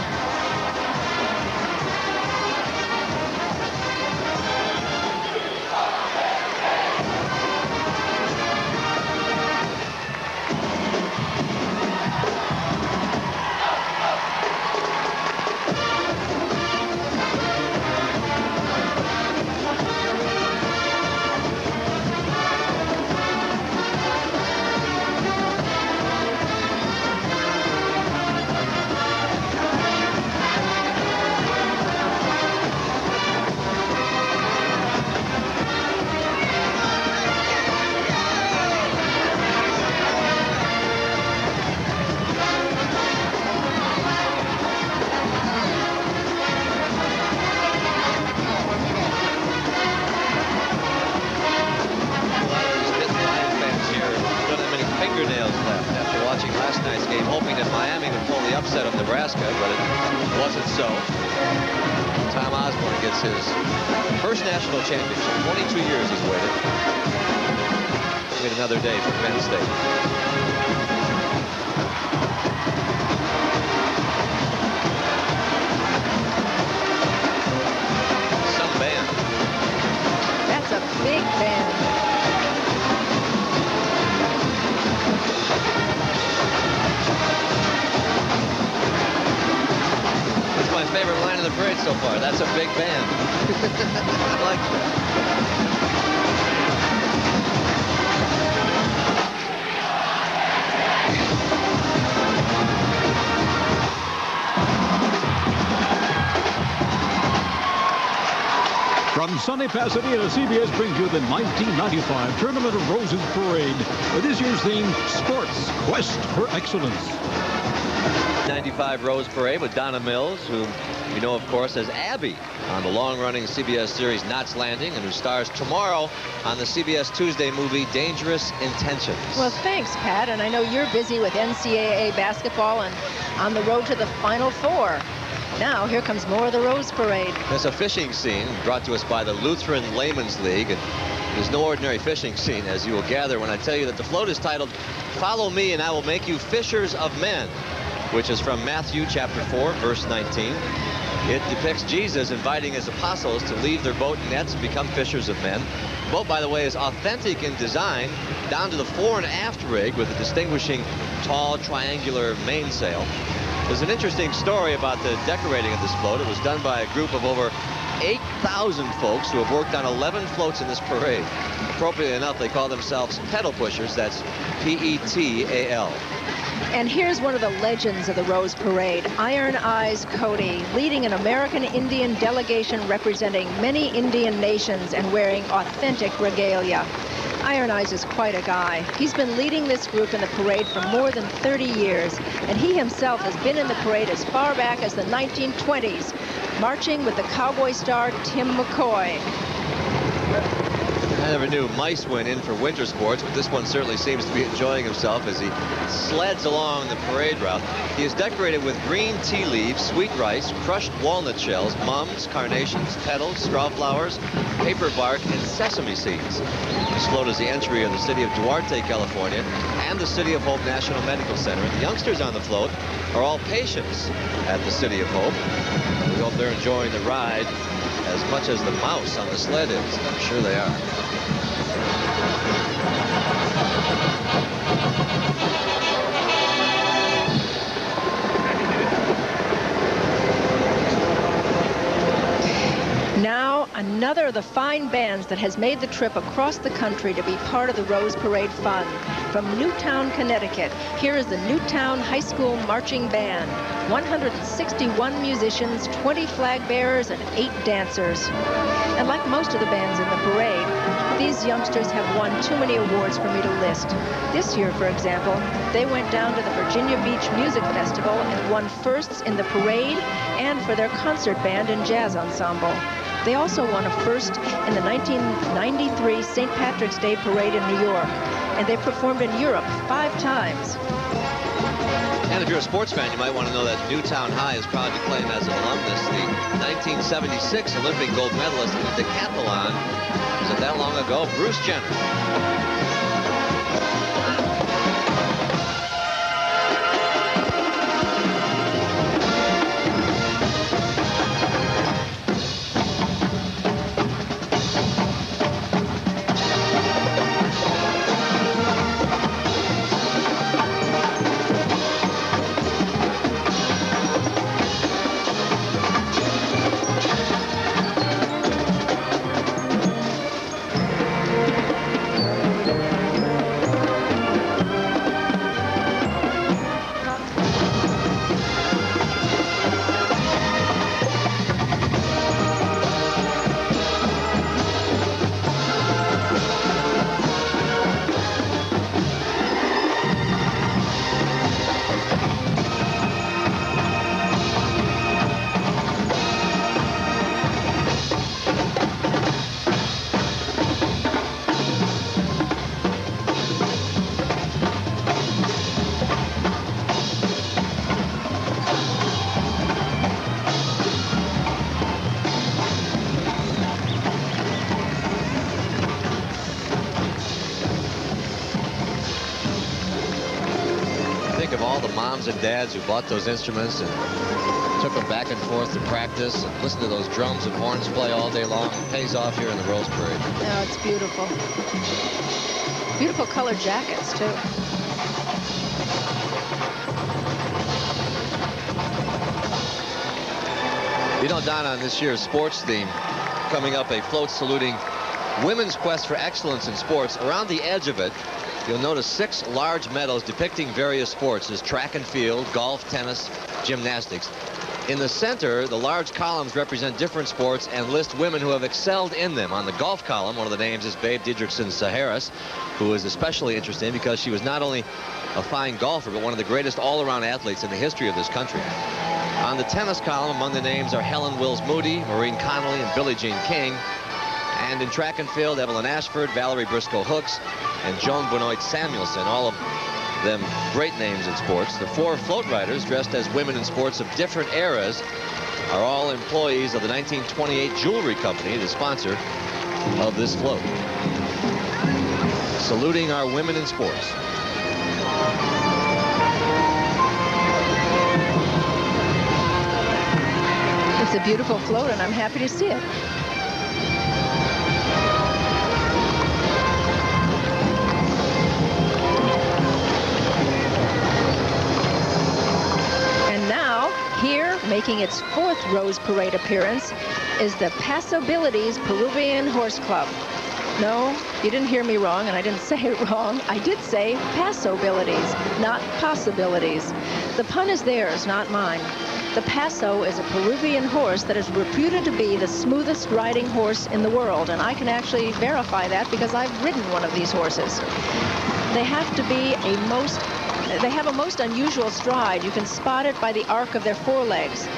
Wyoming would pull the upset of Nebraska, but it wasn't so. Tom Osborne gets his first national championship. 22 years he's waited. Wait another day for Penn State. Some band. That's a big band. That's my favorite line of the parade so far. That's a big band. I like that. From sunny Pasadena, CBS brings you the 1995 Tournament of Roses Parade. This year's theme, Sports, Quest for Excellence. 95 Rose Parade with Donna Mills, who you know, of course, as Abby on the long-running CBS series Knots Landing, and who stars tomorrow on the CBS Tuesday movie Dangerous Intentions. Well, thanks, Pat. And I know you're busy with NCAA basketball and on the road to the Final Four. Now, here comes more of the Rose Parade. There's a fishing scene brought to us by the Lutheran Layman's League. And there's no ordinary fishing scene, as you will gather when I tell you that the float is titled, "Follow me and I will make you fishers of men," which is from Matthew chapter 4, verse 19. It depicts Jesus inviting his apostles to leave their boat nets and become fishers of men. The boat, by the way, is authentic in design, down to the fore and aft rig with a distinguishing tall triangular mainsail. There's an interesting story about the decorating of this float. It was done by a group of over 8,000 folks who have worked on 11 floats in this parade. Appropriately enough, they call themselves pedal pushers. That's P-E-T-A-L. And here's one of the legends of the Rose Parade, Iron Eyes Cody, leading an American Indian delegation representing many Indian nations and wearing authentic regalia. Iron Eyes is quite a guy. He's been leading this group in the parade for more than 30 years, and he himself has been in the parade as far back as the 1920s, marching with the cowboy star Tim McCoy. I never knew mice went in for winter sports, but this one certainly seems to be enjoying himself as he sleds along the parade route. He is decorated with green tea leaves, sweet rice, crushed walnut shells, mums, carnations, petals, straw flowers, paper bark, and sesame seeds. This float is the entry of the city of Duarte, California, and the City of Hope National Medical Center. And the youngsters on the float are all patients at the City of Hope. We hope they're enjoying the ride as much as the mouse on the sled is. I'm sure they are. Now, another of the fine bands that has made the trip across the country to be part of the Rose Parade fun. From Newtown, Connecticut, here is the Newtown High School Marching Band. 161 musicians, 20 flag bearers, and 8 dancers. And like most of the bands in the parade, these youngsters have won too many awards for me to list. This year, for example, they went down to the Virginia Beach Music Festival and won firsts in the parade and for their concert band and jazz ensemble. They also won a first in the 1993 St. Patrick's Day Parade in New York, and they performed in Europe 5 times. And if you're a sports fan, you might want to know that Newtown High is proud to claim as an alumnus the 1976 Olympic gold medalist in the decathlon. Was it that long ago? Bruce Jenner. moms and dads who bought those instruments and took them back and forth to practice and listen to those drums and horns play all day long. It pays off here in the Rose Parade. No, it's beautiful. Beautiful colored jackets, too. You know, Donna, on this year's sports theme, coming up a float saluting women's quest for excellence in sports. Around the edge of it, you'll notice 6 large medals depicting various sports. There's track and field, golf, tennis, gymnastics. In the center, the large columns represent different sports and list women who have excelled in them. On the golf column, one of the names is Babe Didrikson-Saharis, who is especially interesting because she was not only a fine golfer, but one of the greatest all-around athletes in the history of this country. On the tennis column, among the names are Helen Wills Moody, Maureen Connolly, and Billie Jean King. And in track and field, Evelyn Ashford, Valerie Briscoe Hooks, and Joan Benoit Samuelson, all of them great names in sports. The 4 float riders, dressed as women in sports of different eras, are all employees of the 1928 Jewelry Company, the sponsor of this float. Saluting our women in sports. It's a beautiful float, and I'm happy to see it. And now, here, making its 4th Rose Parade appearance, is the Possibilities Peruvian Horse Club. No, you didn't hear me wrong, and I didn't say it wrong. I did say Possibilities, not possibilities. The pun is theirs, not mine. The Paso is a Peruvian horse that is reputed to be the smoothest riding horse in the world, and I can actually verify that because I've ridden one of these horses. They have a most unusual stride. You can spot it by the arc of their forelegs.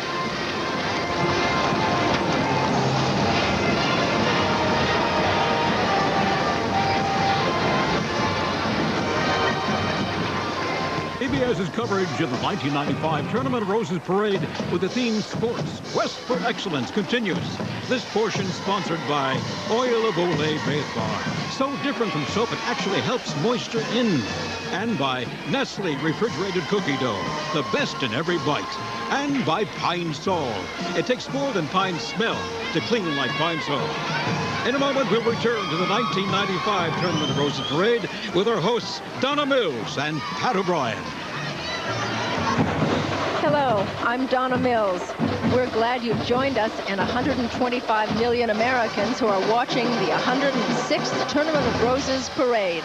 CBS's coverage of the 1995 Tournament of Roses Parade with the theme Sports Quest for Excellence continues. This portion sponsored by Oil of Olay Bath Bar. So different from soap, it actually helps moisture in. And by Nestle Refrigerated Cookie Dough, the best in every bite. And by Pine Sol. It takes more than pine smell to clean like Pine Sol. In a moment, we'll return to the 1995 Tournament of Roses Parade with our hosts, Donna Mills and Pat O'Brien. Hello, I'm Donna Mills. We're glad you've joined us and 125 million Americans who are watching the 106th Tournament of Roses Parade.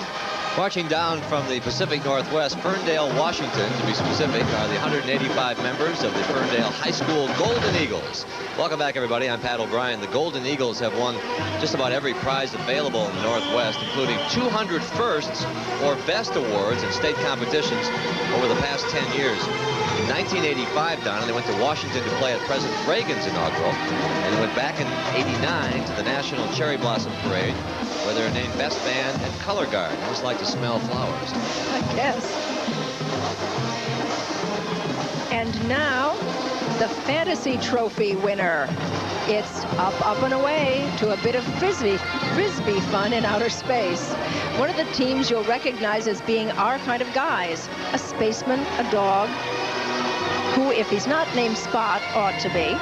Marching down from the Pacific Northwest, Ferndale, Washington, to be specific, are the 185 members of the Ferndale High School Golden Eagles. Welcome back, everybody. I'm Pat O'Brien. The Golden Eagles have won just about every prize available in the Northwest, including 200 firsts or best awards in state competitions over the past 10 years. In 1985, Donna, they went to Washington to play at President Reagan's inaugural, and went back in '89 to the National Cherry Blossom Parade, where they're named Best Band and Color Guard. I just like to smell flowers. I guess. And now, the Fantasy Trophy winner. It's up and away to a bit of frisbee fun in outer space. One of the teams you'll recognize as being our kind of guys. A spaceman, a dog, who, if he's not named Spot, ought to be.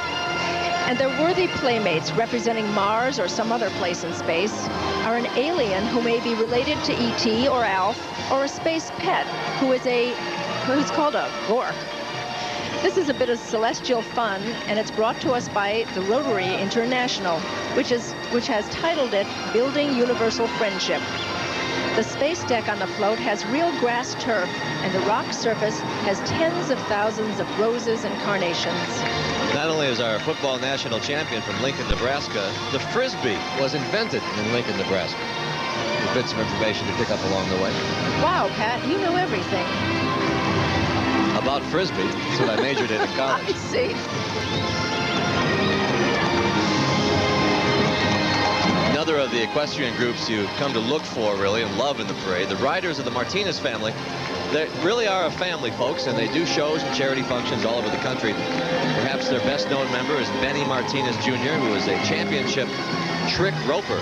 And their worthy playmates representing Mars or some other place in space are an alien who may be related to E.T. or Alf, or a space pet who's called a Gork. This is a bit of celestial fun, and it's brought to us by the Rotary International, which has titled it Building Universal Friendship. The space deck on the float has real grass turf, and the rock surface has tens of thousands of roses and carnations. Not only is our football national champion from Lincoln, Nebraska, the Frisbee was invented in Lincoln, Nebraska. There's bits of information to pick up along the way. Wow, Pat, you know everything. About Frisbee, that's what I majored in college. I see. Another of the equestrian groups you come to look for, really, and love in the parade, the riders of the Martinez family. They really are a family, folks, and they do shows and charity functions all over the country. Perhaps their best-known member is Benny Martinez Jr., who is a championship trick roper.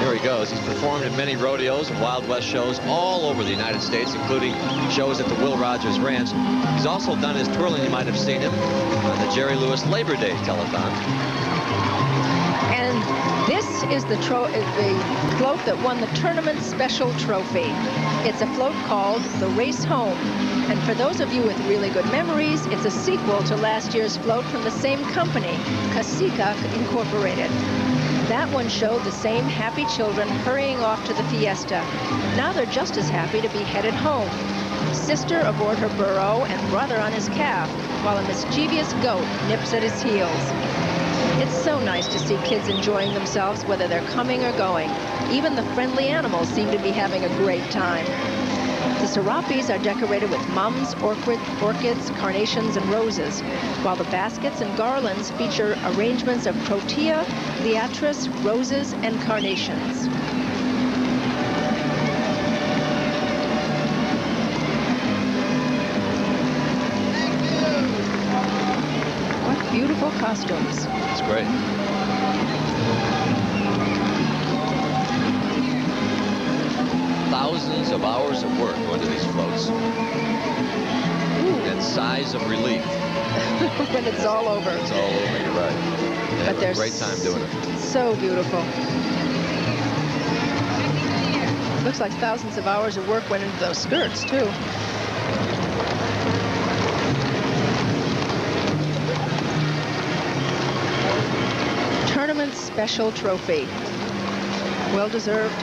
Here he goes. He's performed in many rodeos and Wild West shows all over the United States, including shows at the Will Rogers Ranch. He's also done his twirling. You might have seen him on the Jerry Lewis Labor Day telethon. And this is the float that won the tournament special trophy. It's a float called the Race Home. And for those of you with really good memories, it's a sequel to last year's float from the same company, Casica Incorporated. That one showed the same happy children hurrying off to the fiesta. Now they're just as happy to be headed home. Sister aboard her burro and brother on his calf, while a mischievous goat nips at his heels. It's so nice to see kids enjoying themselves, whether they're coming or going. Even the friendly animals seem to be having a great time. The serapes are decorated with mums, orchids, carnations, and roses, while the baskets and garlands feature arrangements of protea, liatris, roses, and carnations. What beautiful costumes. It's great. Thousands of hours of work go into these floats. And sighs of relief. When it's all over. It's all over, you're right. They have a great time doing it. So beautiful. Looks like thousands of hours of work went into those skirts, too. Tournament special trophy. Well deserved.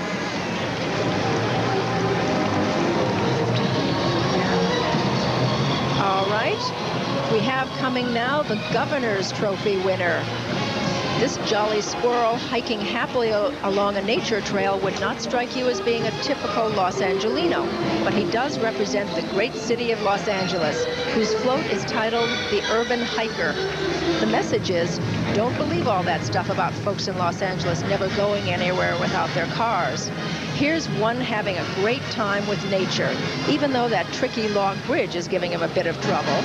All right, we have coming now the Governor's Trophy winner. This jolly squirrel hiking happily along a nature trail would not strike you as being a typical Los Angelino, but he does represent the great city of Los Angeles, whose float is titled The Urban Hiker. The message is, don't believe all that stuff about folks in Los Angeles never going anywhere without their cars. Here's one having a great time with nature, even though that tricky log bridge is giving him a bit of trouble.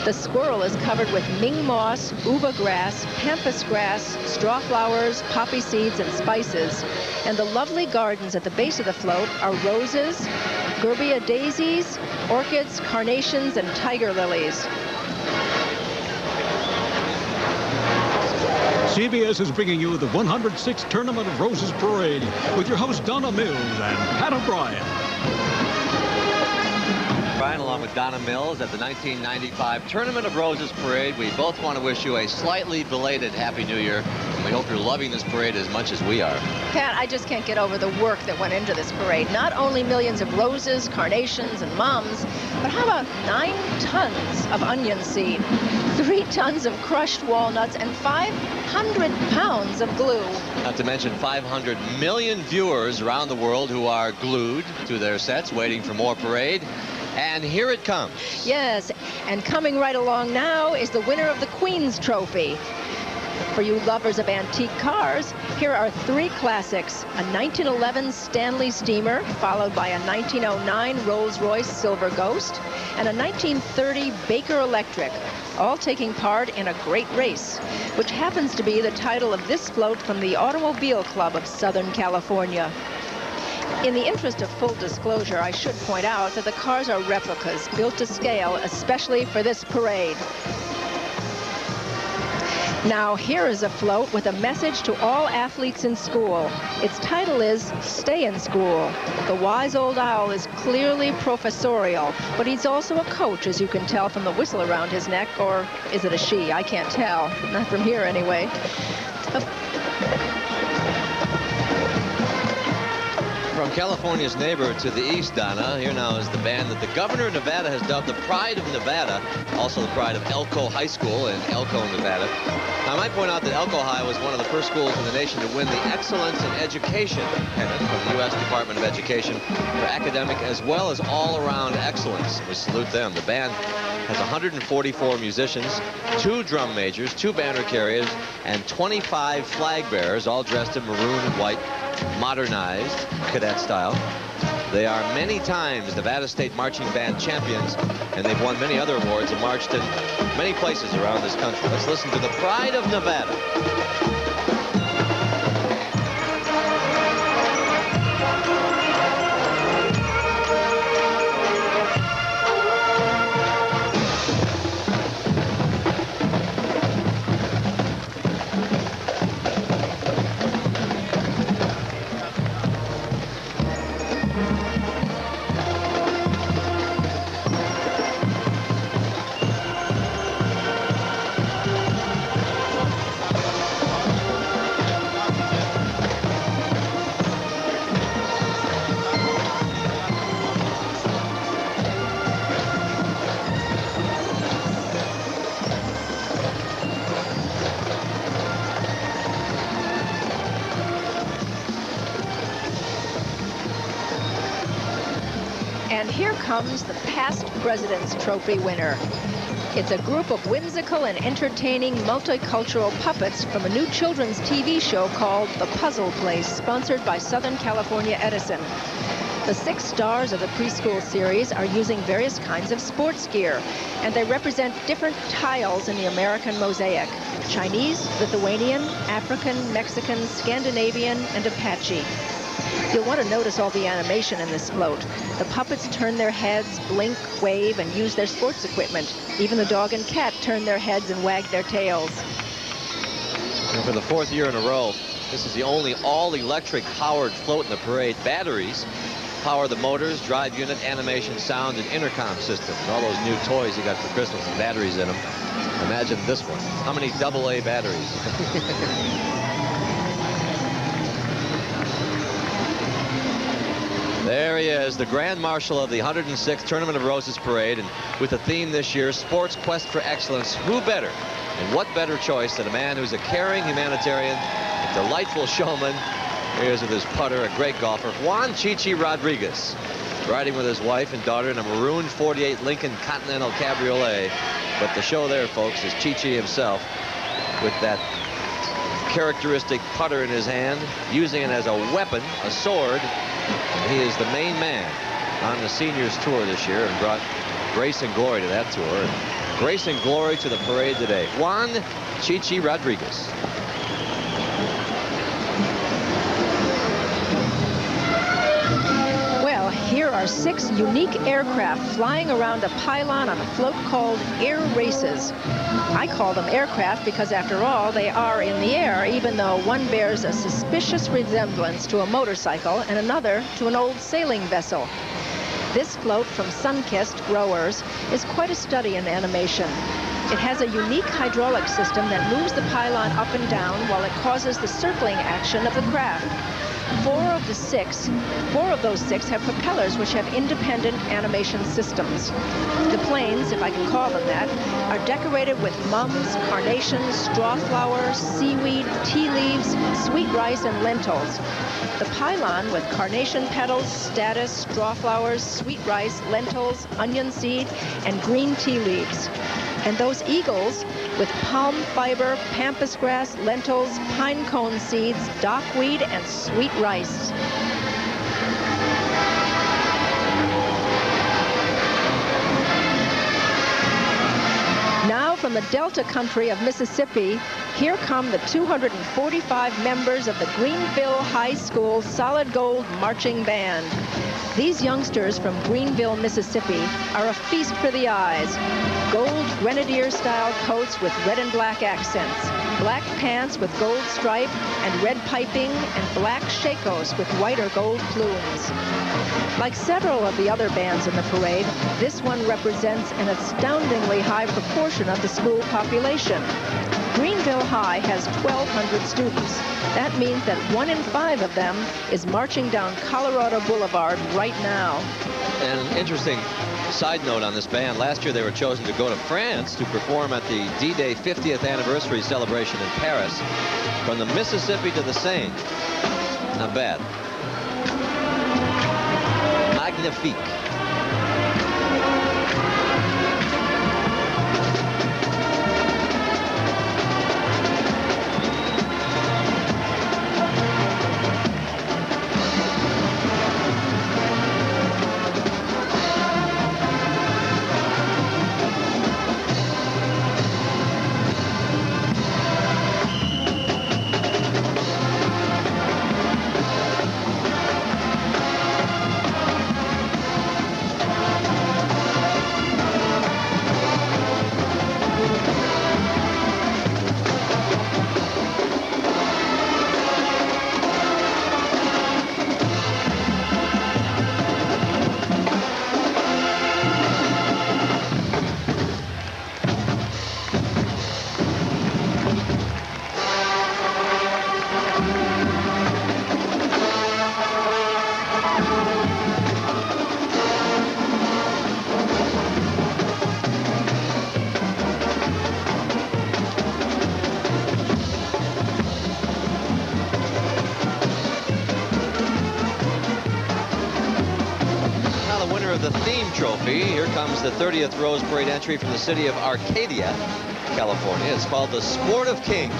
The squirrel is covered with Ming moss, uva grass, pampas grass, straw flowers, poppy seeds, and spices. And the lovely gardens at the base of the float are roses, gerbia daisies, orchids, carnations, and tiger lilies. CBS is bringing you the 106th Tournament of Roses Parade with your host Donna Mills and Pat O'Brien. Brian, along with Donna Mills at the 1995 Tournament of Roses Parade. We both want to wish you a slightly belated Happy New Year. We hope you're loving this parade as much as we are. Pat, I just can't get over the work that went into this parade. Not only millions of roses, carnations, and mums, but how about 9 tons of onion seed, 3 tons of crushed walnuts, and 500 pounds of glue. Not to mention 500 million viewers around the world who are glued to their sets waiting for more parade. And here it comes. Yes, and coming right along now is the winner of the Queen's Trophy. For you lovers of antique cars, here are 3 classics: a 1911 Stanley Steamer, followed by a 1909 Rolls-Royce Silver Ghost, and a 1930 Baker Electric, all taking part in a great race, which happens to be the title of this float from the Automobile Club of Southern California. In the interest of full disclosure, I should point out that the cars are replicas built to scale, especially for this parade. Now, here is a float with a message to all athletes in school. Its title is Stay in School. The wise old owl is clearly professorial, but he's also a coach, as you can tell from the whistle around his neck, or is it a she? I can't tell, not from here anyway. From California's neighbor to the east, Donna, here now is the band that the governor of Nevada has dubbed the Pride of Nevada, also the pride of Elko High School in Elko, Nevada. Now, I might point out that Elko High was one of the first schools in the nation to win the Excellence in Education pennant from the U.S. Department of Education for academic as well as all-around excellence. We salute them. The band has 144 musicians, 2 drum majors, 2 banner carriers, and 25 flag bearers, all dressed in maroon and white, modernized cadet style. They are many times Nevada State Marching Band champions, and they've won many other awards and marched in many places around this country. Let's listen to the Pride of Nevada. And here comes the past President's Trophy winner. It's a group of whimsical and entertaining multicultural puppets from a new children's TV show called The Puzzle Place, sponsored by Southern California Edison. The 6 stars of the preschool series are using various kinds of sports gear, and they represent different tiles in the American mosaic: Chinese, Lithuanian, African, Mexican, Scandinavian, and Apache. You'll want to notice all the animation in this float. The puppets turn their heads, blink, wave, and use their sports equipment. Even the dog and cat turn their heads and wag their tails. And for the 4th year in a row, this is the only all-electric powered float in the parade. Batteries power the motors, drive unit, animation, sound, and intercom systems. All those new toys you got for Christmas with batteries in them. Imagine this one. How many AA batteries? There he is, the Grand Marshal of the 106th Tournament of Roses Parade, and with the theme this year, Sports Quest for Excellence. Who better? And what better choice than a man who's a caring humanitarian, a delightful showman. Here's with his putter, a great golfer, Juan Chichi Rodriguez, riding with his wife and daughter in a maroon 48 Lincoln Continental Cabriolet. But the show there, folks, is Chichi himself with that characteristic putter in his hand, using it as a weapon, a sword. He is the main man on the seniors tour this year and brought grace and glory to that tour. And grace and glory to the parade today. Juan Chichi Rodriguez. Well, here are 6 unique aircraft flying around a pylon on a float called Air Races. I call them aircraft because, after all, they are in the air, even though one bears a suspicious resemblance to a motorcycle and another to an old sailing vessel. This float from Sunkist Growers is quite a study in animation. It has a unique hydraulic system that moves the pylon up and down while it causes the circling action of the craft. 4 of those 6 have propellers which have independent animation systems. The planes, if I can call them that, are decorated with mums, carnations, straw flowers, seaweed, tea leaves, sweet rice, and lentils. The pylon with carnation petals, status, straw flowers, sweet rice, lentils, onion seed, and green tea leaves. And those eagles with palm fiber, pampas grass, lentils, pine cone seeds, dockweed, and sweet rice. Now from the Delta country of Mississippi, here come the 245 members of the Greenville High School Solid Gold Marching Band. These youngsters from Greenville, Mississippi are a feast for the eyes. Gold grenadier-style coats with red and black accents, black pants with gold stripe and red piping, and black shakos with white or gold plumes. Like several of the other bands in the parade, this one represents an astoundingly high proportion of the school population. Greenville High has 1,200 students. That means that 1 in 5 of them is marching down Colorado Boulevard right now. And an interesting side note on this band, last year they were chosen to go to France to perform at the D-Day 50th anniversary celebration in Paris, from the Mississippi to the Seine. Not bad. Magnifique. trophy. Here comes the 30th Rose Parade entry from the city of Arcadia, California. It's called the Sport of Kings.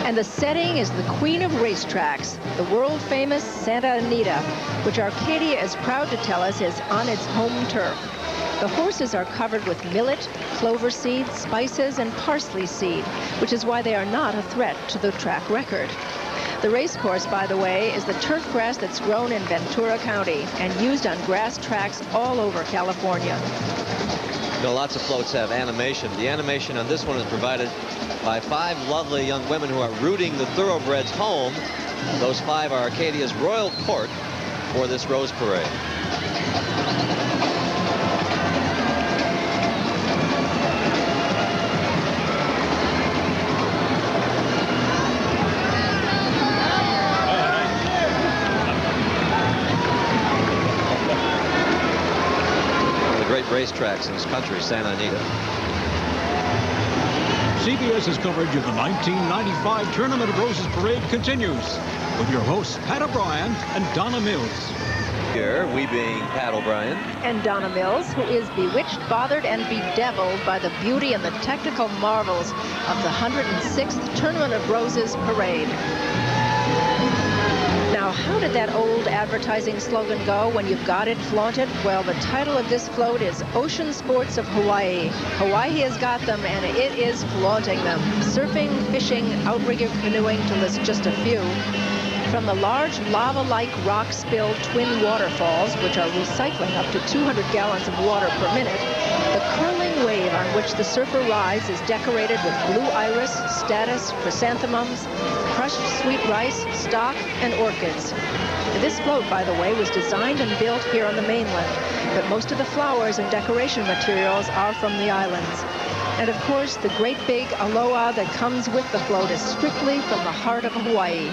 And the setting is the queen of racetracks, the world-famous Santa Anita, which Arcadia is proud to tell us is on its home turf. The horses are covered with millet, clover seed, spices, and parsley seed, which is why they are not a threat to the track record. The race course, by the way, is the turf grass that's grown in Ventura County and used on grass tracks all over California. You know, lots of floats have animation. The animation on this one is provided by 5 lovely young women who are rooting the thoroughbreds home. Those 5 are Arcadia's royal court for this Rose Parade. Racetracks in this country, Santa Anita. CBS's coverage of the 1995 Tournament of Roses Parade continues with your hosts Pat O'Brien and Donna Mills. Here, we being Pat O'Brien and Donna Mills, who is bewitched, bothered, and bedeviled by the beauty and the technical marvels of the 106th Tournament of Roses Parade. Now, how did that old advertising slogan go? When you've got it, flaunt it. Well, the title of this float is Ocean Sports of Hawaii. Hawaii has got them, and it is flaunting them. Surfing, fishing, outrigger canoeing, to list just a few. From the large lava-like rock-spilled twin waterfalls, which are recycling up to 200 gallons of water per minute, the curling wave on which the surfer rides is decorated with blue iris, statice, chrysanthemums, crushed sweet rice, stock, and orchids. This float, by the way, was designed and built here on the mainland, but most of the flowers and decoration materials are from the islands. And of course, the great big aloha that comes with the float is strictly from the heart of Hawaii.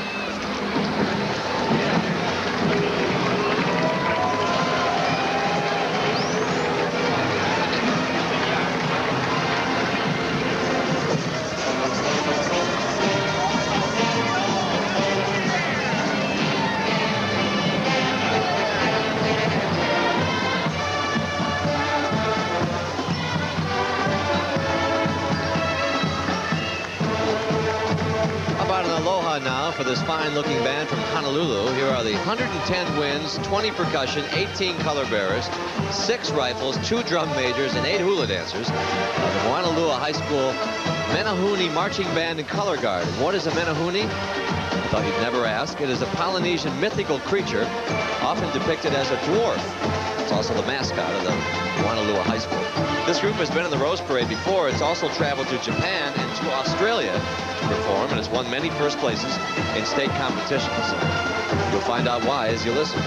Now for this fine-looking band from Honolulu. Here are the 110 winds, 20 percussion, 18 color bearers, 6 rifles, 2 drum majors, and 8 hula dancers of the Honolulu High School Menehune Marching Band and Color Guard. And what is a menehune? I thought you'd never ask. It is a Polynesian mythical creature, often depicted as a dwarf. It's also the mascot of the Honolulu High School. This group has been in the Rose Parade before. It's also traveled to Japan and to Australia to perform, and it's won many first places in state competitions. You'll find out why as you listen.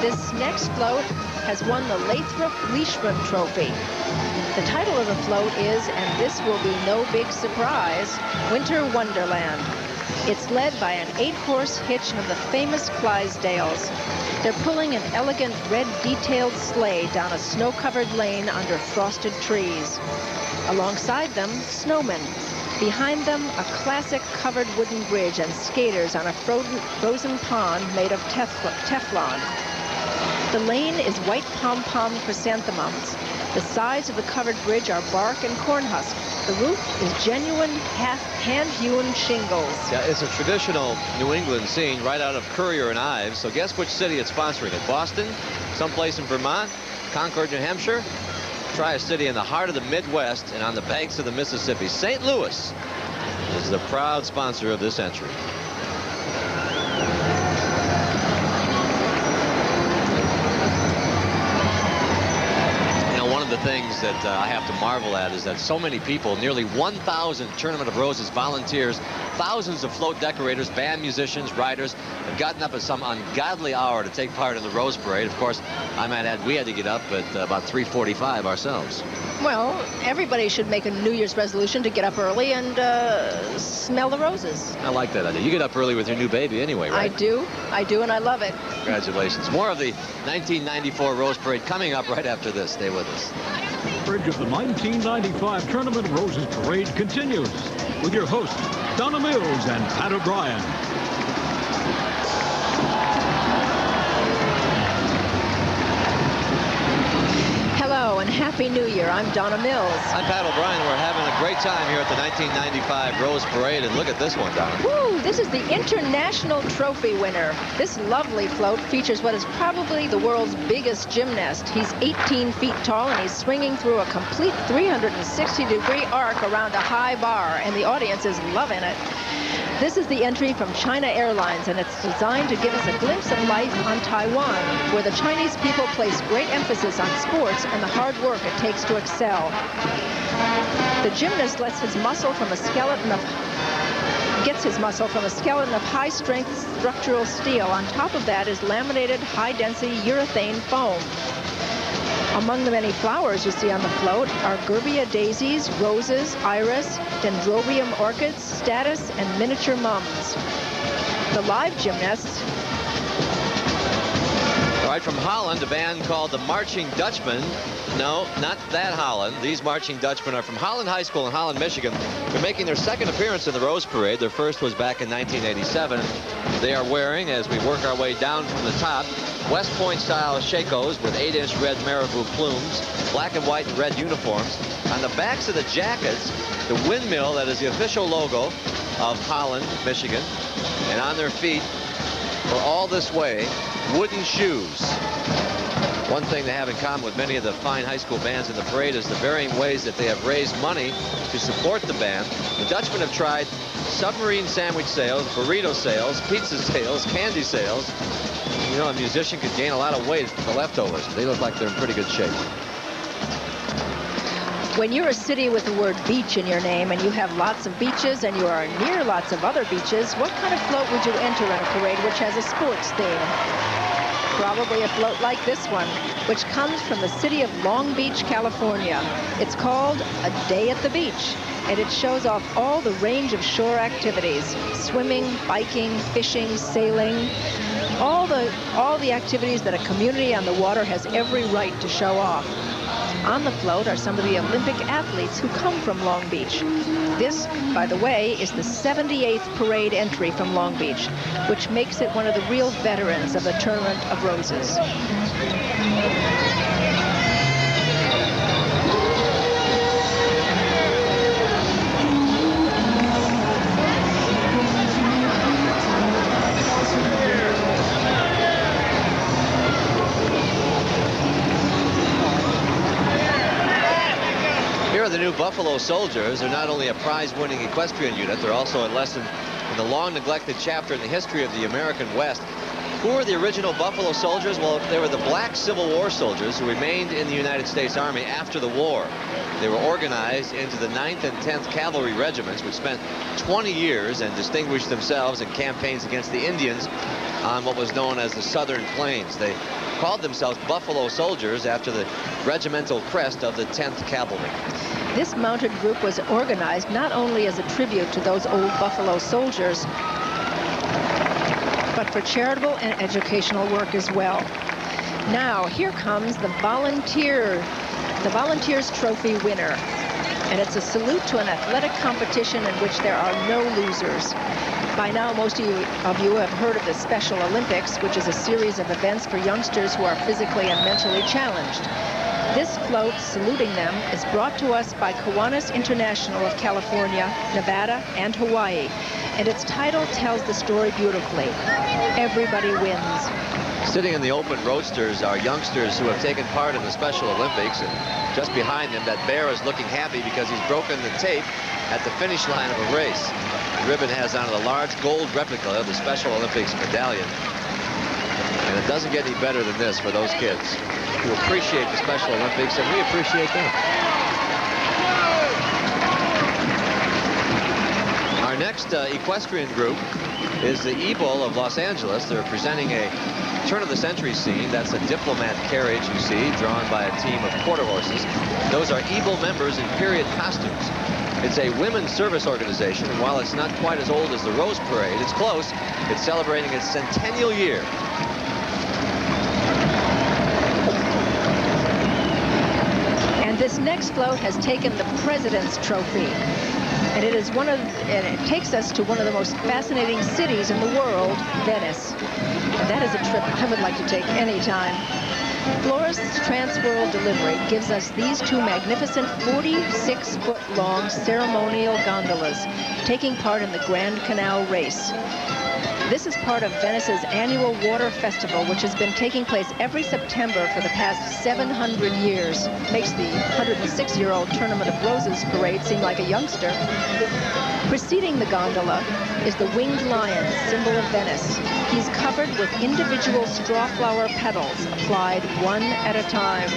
This next float has won the Lathrop Leishman Trophy. The title of the float is, and this will be no big surprise, Winter Wonderland. It's led by an 8-horse hitch of the famous Clydesdales. They're pulling an elegant red detailed sleigh down a snow-covered lane under frosted trees. Alongside them, snowmen. Behind them, a classic covered wooden bridge and skaters on a frozen pond made of Teflon. The lane is white pom-pom chrysanthemums. The sides of the covered bridge are bark and corn husk. The roof is genuine hand-hewn shingles. Yeah, it's a traditional New England scene right out of Currier and Ives. So guess which city it's sponsoring it? Boston? Someplace in Vermont? Concord, New Hampshire? Try a city in the heart of the Midwest and on the banks of the Mississippi. St. Louis is the proud sponsor of this entry. things that I have to marvel at is that so many people, nearly 1,000 Tournament of Roses volunteers, thousands of float decorators, band musicians, riders, have gotten up at some ungodly hour to take part in the Rose Parade. Of course, I might add we had to get up at about 3:45 ourselves. Well, everybody should make a New Year's resolution to get up early and smell the roses. I like that idea. You get up early with your new baby anyway, right? I do, and I love it. Congratulations. More of the 1994 Rose Parade coming up right after this. Stay with us. Coverage of the 1995 Tournament of Roses Parade continues with your hosts, Donna Mills and Pat O'Brien. Hello and Happy New Year. I'm Donna Mills. I'm Pat O'Brien. We're having a great time here at the 1995 Rose Parade. And look at this one, Donna. Woo! This is the International Trophy winner. This lovely float features what is probably the world's biggest gymnast. He's 18 feet tall and he's swinging through a complete 360-degree arc around a high bar, and the audience is loving it. This is the entry from China Airlines, and it's designed to give us a glimpse of life on Taiwan, where the Chinese people place great emphasis on sports and the hard work it takes to excel. The gymnast gets his muscle from a skeleton of high-strength structural steel. On top of that is laminated high-density urethane foam. Among the many flowers you see on the float are Gerbia daisies, roses, iris, dendrobium orchids, statice, and miniature mums. The live gymnasts. All right, from Holland, a band called the Marching Dutchmen. No, not that Holland. These Marching Dutchmen are from Holland High School in Holland, Michigan. They're making their second appearance in the Rose Parade. Their first was back in 1987. They are wearing, as we work our way down from the top, West Point style shakos with 8-inch red marabou plumes, black and white and red uniforms. On the backs of the jackets, the windmill that is the official logo of Holland, Michigan. And on their feet, for all this way, wooden shoes. One thing they have in common with many of the fine high school bands in the parade is the varying ways that they have raised money to support the band. The Dutchmen have tried submarine sandwich sales, burrito sales, pizza sales, candy sales. You know, a musician could gain a lot of weight from the leftovers. They look like they're in pretty good shape. When you're a city with the word beach in your name and you have lots of beaches and you are near lots of other beaches, what kind of float would you enter in a parade which has a sports theme? Probably a float like this one, which comes from the city of Long Beach, California. It's called A Day at the Beach, and it shows off all the range of shore activities: swimming, biking, fishing, sailing, all the activities that a community on the water has every right to show off. On the float are some of the Olympic athletes who come from Long Beach. This, by the way, is the 78th parade entry from Long Beach, which makes it one of the real veterans of the Tournament of Roses. The new Buffalo Soldiers are not only a prize-winning equestrian unit, they're also a lesson in the long-neglected chapter in the history of the American West. Who were the original Buffalo Soldiers? Well, they were the black Civil War soldiers who remained in the United States Army after the war. They were organized into the 9th and 10th Cavalry Regiments, which spent 20 years and distinguished themselves in campaigns against the Indians on what was known as the Southern Plains. They called themselves Buffalo Soldiers after the regimental crest of the 10th Cavalry. This mounted group was organized not only as a tribute to those old Buffalo soldiers, but for charitable and educational work as well. Now, here comes the Volunteers Trophy winner. And it's a salute to an athletic competition in which there are no losers. By now, most of you have heard of the Special Olympics, which is a series of events for youngsters who are physically and mentally challenged. This float, saluting them, is brought to us by Kiwanis International of California, Nevada, and Hawaii. And its title tells the story beautifully. Everybody wins. Sitting in the open roadsters are youngsters who have taken part in the Special Olympics. And just behind him, that bear is looking happy because he's broken the tape at the finish line of a race. The ribbon has on it a large gold replica of the Special Olympics medallion. And it doesn't get any better than this for those kids. to appreciate the Special Olympics, and we appreciate them. Our next equestrian group is the E-Bull of Los Angeles. They're presenting a turn-of-the-century scene. That's a diplomat carriage you see, drawn by a team of quarter horses. Those are E-Bull members in period costumes. It's a women's service organization, and while it's not quite as old as the Rose Parade, it's close. It's celebrating its centennial year. And this next float has taken the President's Trophy. And it takes us to one of the most fascinating cities in the world, Venice. And that is a trip I would like to take anytime. Florist's Transworld Delivery gives us these two magnificent 46-foot-long ceremonial gondolas taking part in the Grand Canal Race. This is part of Venice's annual water festival, which has been taking place every September for the past 700 years. Makes the 106-year-old Tournament of Roses parade seem like a youngster. Preceding the gondola is the winged lion, symbol of Venice. He's covered with individual straw flower petals applied one at a time.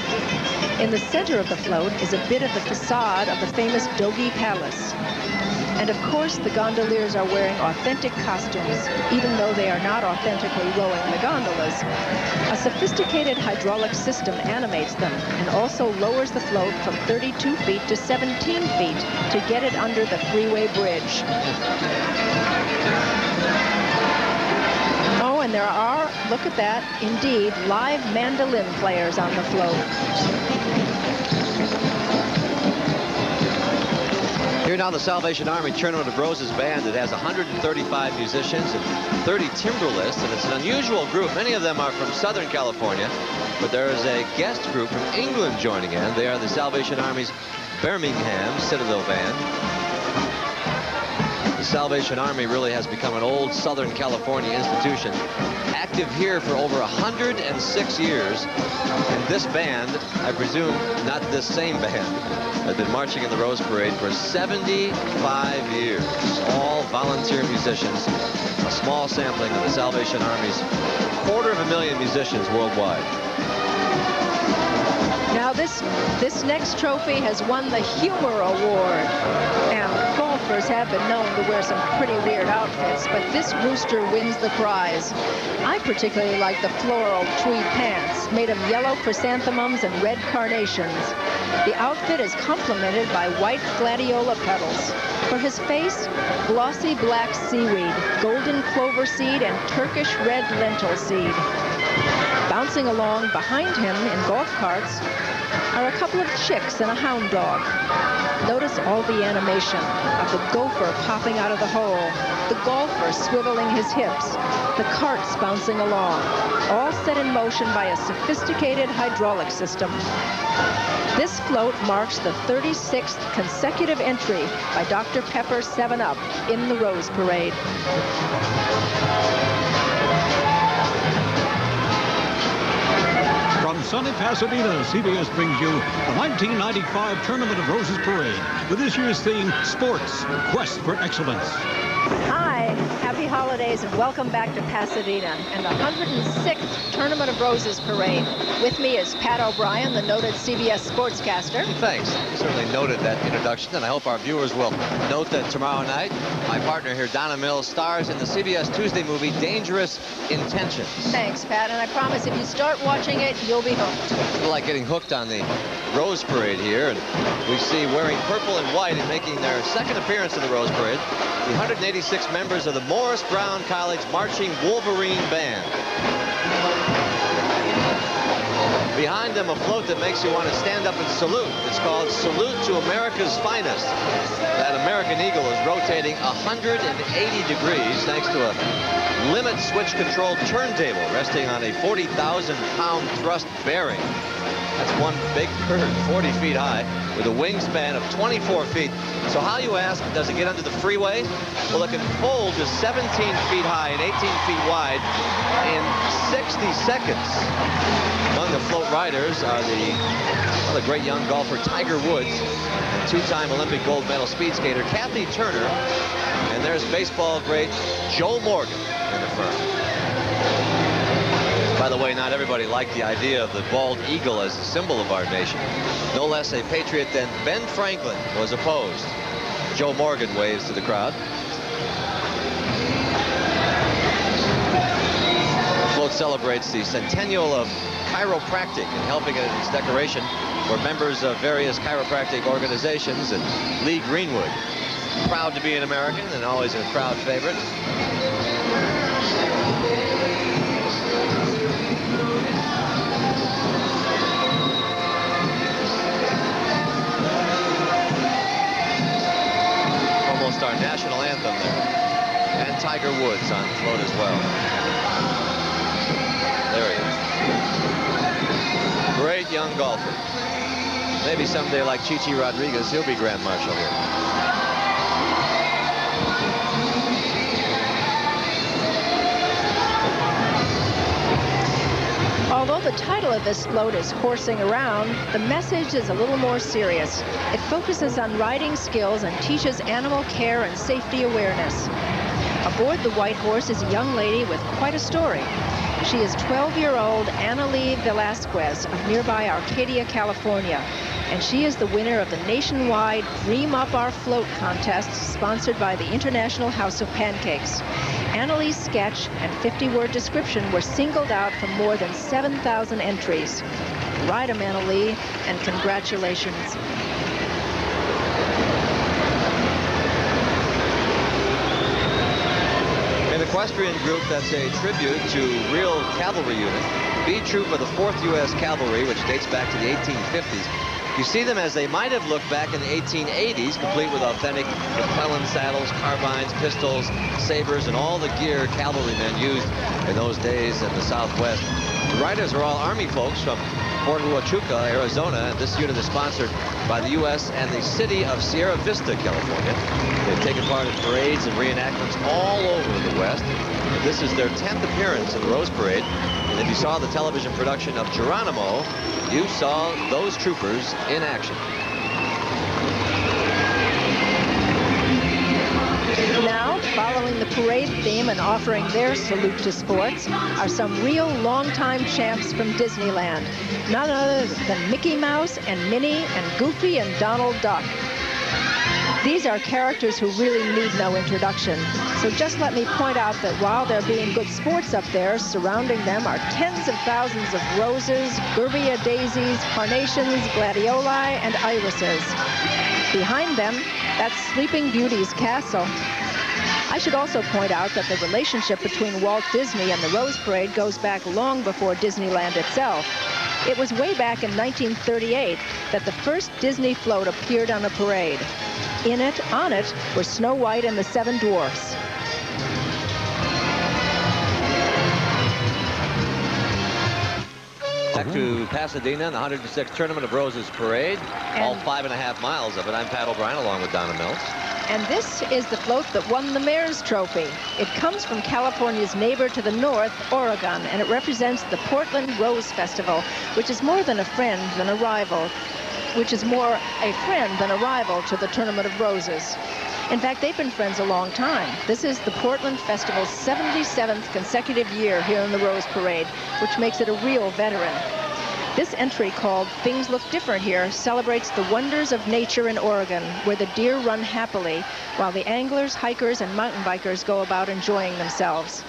In the center of the float is a bit of the facade of the famous Doge Palace. And of course, the gondoliers are wearing authentic costumes, even though they are not authentically rowing the gondolas. A sophisticated hydraulic system animates them and also lowers the float from 32 feet to 17 feet to get it under the freeway bridge. Oh, and there are, look at that, indeed, live mandolin players on the float. Here now the Salvation Army Tournament of Roses band. It has 135 musicians and 30 timbrelists, and it's an unusual group. Many of them are from Southern California, but there is a guest group from England joining in. They are the Salvation Army's Birmingham Citadel Band. The Salvation Army really has become an old Southern California institution, active here for over 106 years. And this band, I presume not this same band, has been marching in the Rose Parade for 75 years. All volunteer musicians, a small sampling of the Salvation Army's 250,000 musicians worldwide. Now this next trophy has won the Humor Award. And golfers have been known to wear some pretty weird outfits, but this rooster wins the prize. I particularly like the floral tweed pants made of yellow chrysanthemums and red carnations. The outfit is complemented by white gladiola petals. For his face, glossy black seaweed, golden clover seed, and Turkish red lentil seed. Bouncing along behind him in golf carts are a couple of chicks and a hound dog. Notice all the animation of the gopher popping out of the hole, the golfer swiveling his hips, the carts bouncing along, all set in motion by a sophisticated hydraulic system. This float marks the 36th consecutive entry by Dr. Pepper 7-Up in the Rose Parade. From sunny Pasadena, CBS brings you the 1995 Tournament of Roses Parade with this year's theme, Sports, Quest for Excellence. Hi, happy holidays and welcome back to Pasadena and the 106th Tournament of Roses Parade. With me is Pat O'Brien, the noted CBS sportscaster. Thanks. Certainly noted that introduction, and I hope our viewers will note that tomorrow night, my partner here, Donna Mills, stars in the CBS Tuesday movie, Dangerous Intentions. Thanks, Pat, and I promise if you start watching it, you'll be hooked. It's like getting hooked on the Rose Parade here, and we see wearing purple and white and making their second appearance in the Rose Parade, the 186 members of the Morris Brown College Marching Wolverine Band. Behind them, a float that makes you want to stand up and salute. It's called Salute to America's Finest. That American Eagle is rotating 180 degrees thanks to a limit switch controlled turntable resting on a 40,000-pound thrust bearing. That's one big bird, 40 feet high, with a wingspan of 24 feet. So how, you ask, does it get under the freeway? Well, it can fold to 17 feet high and 18 feet wide in 60 seconds. Among the float riders are the great young golfer Tiger Woods and two-time Olympic gold medal speed skater Kathy Turner. And there's baseball great Joe Morgan in the firm. By By the way, not everybody liked the idea of the bald eagle as a symbol of our nation. No less a patriot than Ben Franklin was opposed. Joe Morgan waves to the crowd. The float celebrates the centennial of chiropractic, and helping it in its decoration were members of various chiropractic organizations and Lee Greenwood. Proud to be an American and always a crowd favorite. Almost our national anthem there. And Tiger Woods on float as well. There he is. Great young golfer. Maybe someday, like Chichi Rodriguez, he'll be Grand Marshal here. Although the title of this float is Horsing Around, the message is a little more serious. It focuses on riding skills and teaches animal care and safety awareness. Aboard the White Horse is a young lady with quite a story. She is 12-year-old Annalie Velasquez of nearby Arcadia, California, and she is the winner of the nationwide Dream Up Our Float contest sponsored by the International House of Pancakes. Annalie's sketch and 50-word description were singled out from more than 7,000 entries. Ride 'em, Annalie, and congratulations. An equestrian group that's a tribute to real cavalry unit. B Troop of the 4th U.S. Cavalry, which dates back to the 1850s. You see them as they might have looked back in the 1880s, complete with authentic McClellan saddles, carbines, pistols, sabers, and all the gear cavalrymen used in those days in the Southwest. The riders are all Army folks from Fort Huachuca, Arizona, and this unit is sponsored by the U.S. and the city of Sierra Vista, California. They've taken part in parades and reenactments all over the West. This is their 10th appearance in the Rose Parade. And if you saw the television production of Geronimo, you saw those troopers in action. Now, following the parade theme and offering their salute to sports are some real longtime champs from Disneyland. None other than Mickey Mouse and Minnie and Goofy and Donald Duck. These are characters who really need no introduction. So just let me point out that while there being good sports up there, surrounding them are tens of thousands of roses, Gerbia daisies, carnations, gladioli, and irises. Behind them, that's Sleeping Beauty's castle. I should also point out that the relationship between Walt Disney and the Rose Parade goes back long before Disneyland itself. It was way back in 1938 that the first Disney float appeared on a parade. On it, were Snow White and the Seven Dwarfs. Back to Pasadena and the 106th Tournament of Roses Parade. All 5.5 miles of it. I'm Pat O'Brien along with Donna Mills. And this is the float that won the Mayor's Trophy. It comes from California's neighbor to the north, Oregon, and it represents the Portland Rose Festival, which is more than a friend than a rival. Which is more a friend than a rival to the Tournament of Roses. In fact, they've been friends a long time. This is the Portland Festival's 77th consecutive year here in the Rose Parade, which makes it a real veteran. This entry, called Things Look Different Here, celebrates the wonders of nature in Oregon, where the deer run happily, while the anglers, hikers, and mountain bikers go about enjoying themselves.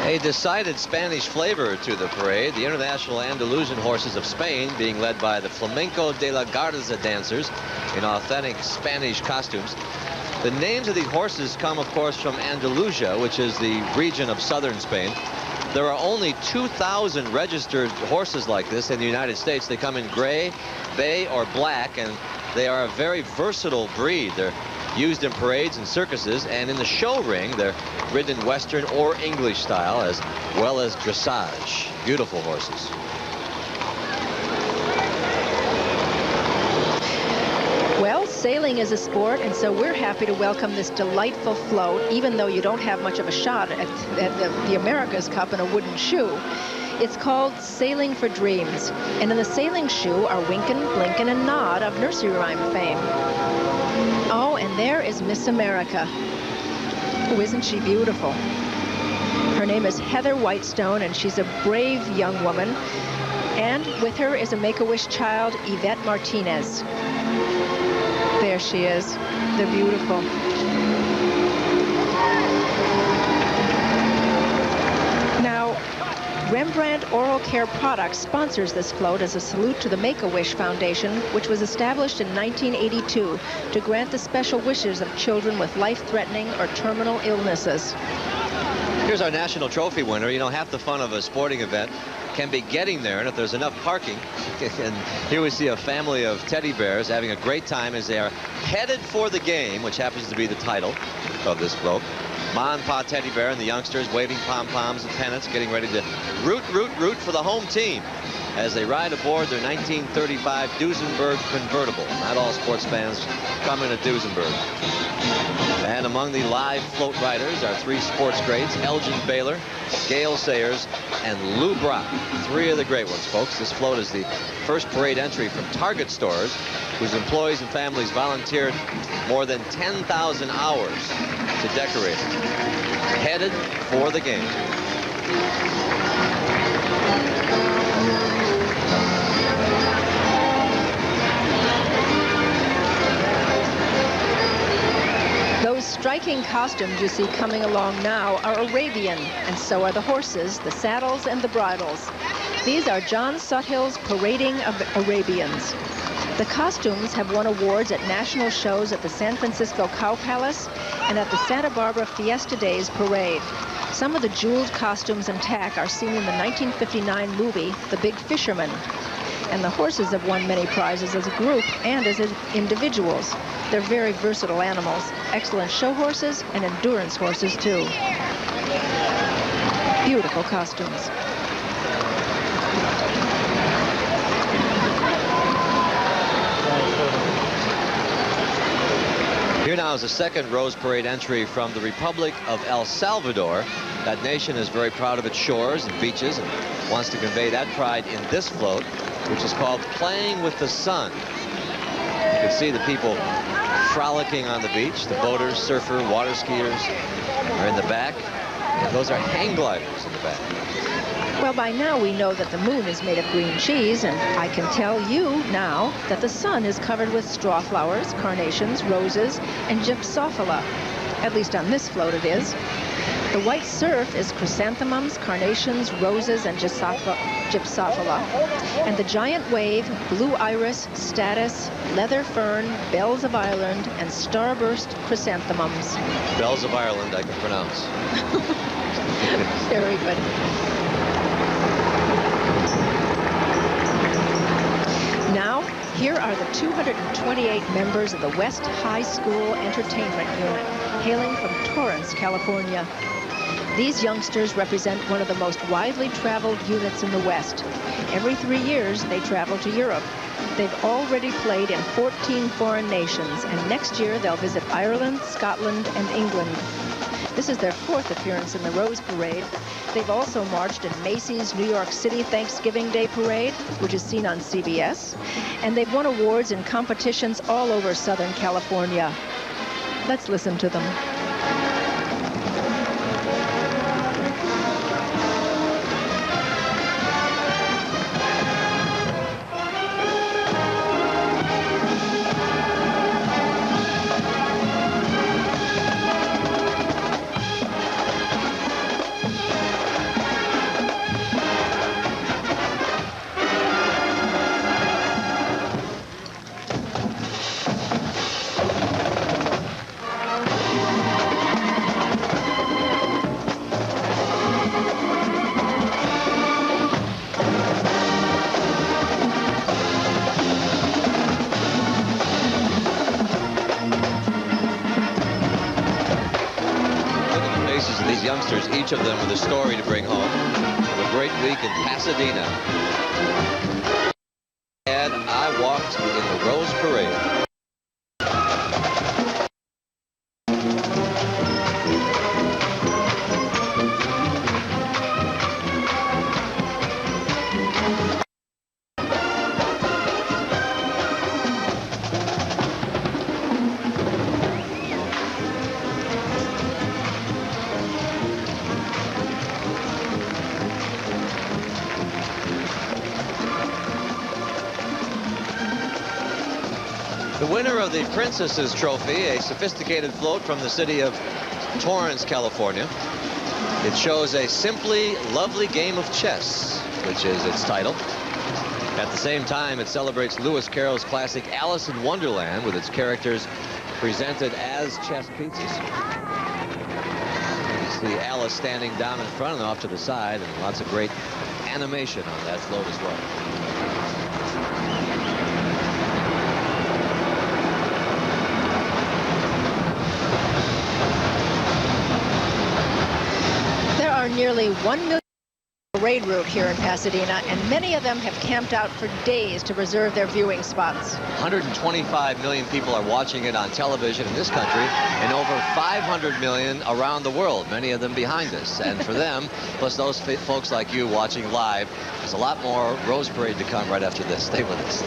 A decided Spanish flavor to the parade. The international Andalusian horses of Spain being led by the Flamenco de la Garza dancers in authentic Spanish costumes. The names of the horses come, of course, from Andalusia, which is the region of southern Spain. There are only 2,000 registered horses like this in the United States. They come in gray, bay, or black, and they are a very versatile breed. They're used in parades and circuses, and in the show ring, they're ridden in Western or English style, as well as dressage. Beautiful horses. Well, sailing is a sport, and so we're happy to welcome this delightful float, even though you don't have much of a shot at the America's Cup in a wooden shoe. It's called Sailing for Dreams, and in the sailing shoe are Wynken, Blynken, and Nod of nursery rhyme fame. Oh, and there is Miss America. Oh, isn't she beautiful? Her name is Heather Whitestone, and she's a brave young woman. And with her is a Make-A-Wish child, Yvette Martinez. There she is. They're beautiful. Now, Rembrandt Oral Care Products sponsors this float as a salute to the Make-A-Wish Foundation, which was established in 1982 to grant the special wishes of children with life-threatening or terminal illnesses. Here's our national trophy winner. You know, half the fun of a sporting event can be getting there, and if there's enough parking. And here we see a family of teddy bears having a great time as they are headed for the game, which happens to be the title of this float. Ma and Pa teddy bear and the youngsters waving pom-poms and pennants, getting ready to root for the home team as they ride aboard their 1935 Duesenberg convertible. Not all sports fans come in a Duesenberg. And among the live float riders are three sports greats: Elgin Baylor, Gale Sayers, and Lou Brock. Three of the great ones, folks. This float is the first parade entry from Target stores, whose employees and families volunteered more than 10,000 hours to decorate it. Headed for the game. Those striking costumes you see coming along now are Arabian, and so are the horses, the saddles, and the bridles. These are John Suthill's Parading of Arabians. The costumes have won awards at national shows at the San Francisco Cow Palace and at the Santa Barbara Fiesta Days Parade. Some of the jeweled costumes and tack are seen in the 1959 movie, The Big Fisherman. And the horses have won many prizes as a group and as individuals. They're very versatile animals, excellent show horses and endurance horses too. Beautiful costumes. Here now is a second Rose Parade entry from the Republic of El Salvador. That nation is very proud of its shores and beaches and wants to convey that pride in this float, which is called Playing with the Sun. You can see the people frolicking on the beach. The boaters, surfer, water skiers are in the back. And those are hang gliders in the back. Well, by now we know that the moon is made of green cheese, and I can tell you now that the sun is covered with straw flowers, carnations, roses, and gypsophila. At least on this float it is. The white surf is chrysanthemums, carnations, roses, and gypsophila. And the giant wave, blue iris, statice, leather fern, bells of Ireland, and starburst chrysanthemums. Bells of Ireland, I can pronounce. Very good. Now, here are the 228 members of the West High School Entertainment Unit, hailing from Torrance, California. These youngsters represent one of the most widely traveled units in the West. Every 3 years, they travel to Europe. They've already played in 14 foreign nations, and next year they'll visit Ireland, Scotland, and England. This is their 4th appearance in the Rose Parade. They've also marched in Macy's New York City Thanksgiving Day Parade, which is seen on CBS, and they've won awards in competitions all over Southern California. Let's listen to them. Youngsters, each of them with a story to bring home. A great week in Pasadena. And I walked in the Rose Parade. The winner of the Princess's Trophy, a sophisticated float from the city of Torrance, California. It shows a simply lovely game of chess, which is its title. At the same time, it celebrates Lewis Carroll's classic Alice in Wonderland with its characters presented as chess pieces. You see Alice standing down in front and off to the side, and lots of great animation on that float as well. There are nearly 1 million parade route here in Pasadena, and many of them have camped out for days to reserve their viewing spots. 125 million people are watching it on television in this country, and over 500 million around the world, many of them behind us. And for them, plus those folks like you watching live, there's a lot more Rose Parade to come right after this. Stay with us.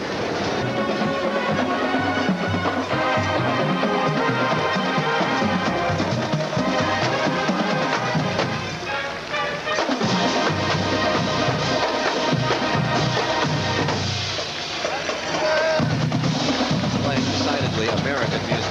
American music.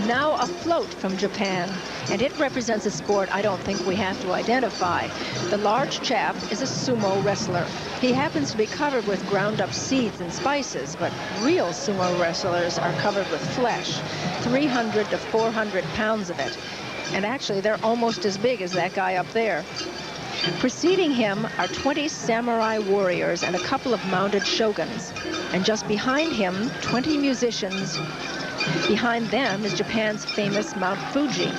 Now a float from Japan, and it represents a sport I don't think we have to identify. The large chap is a sumo wrestler. He happens to be covered with ground up seeds and spices, but real sumo wrestlers are covered with flesh, 300 to 400 pounds of it. And actually, they're almost as big as that guy up there. Preceding him are 20 samurai warriors and a couple of mounted shoguns. And just behind him, 20 musicians. Behind them is Japan's famous Mount Fuji.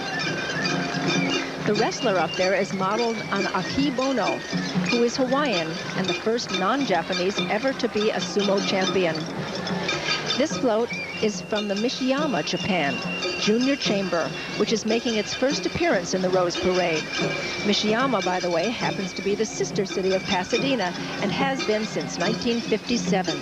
The wrestler up there is modeled on Akebono, who is Hawaiian and the first non-Japanese ever to be a sumo champion. This float is from the Mishiyama, Japan, Junior Chamber, which is making its first appearance in the Rose Parade. Mishiyama, by the way, happens to be the sister city of Pasadena and has been since 1957.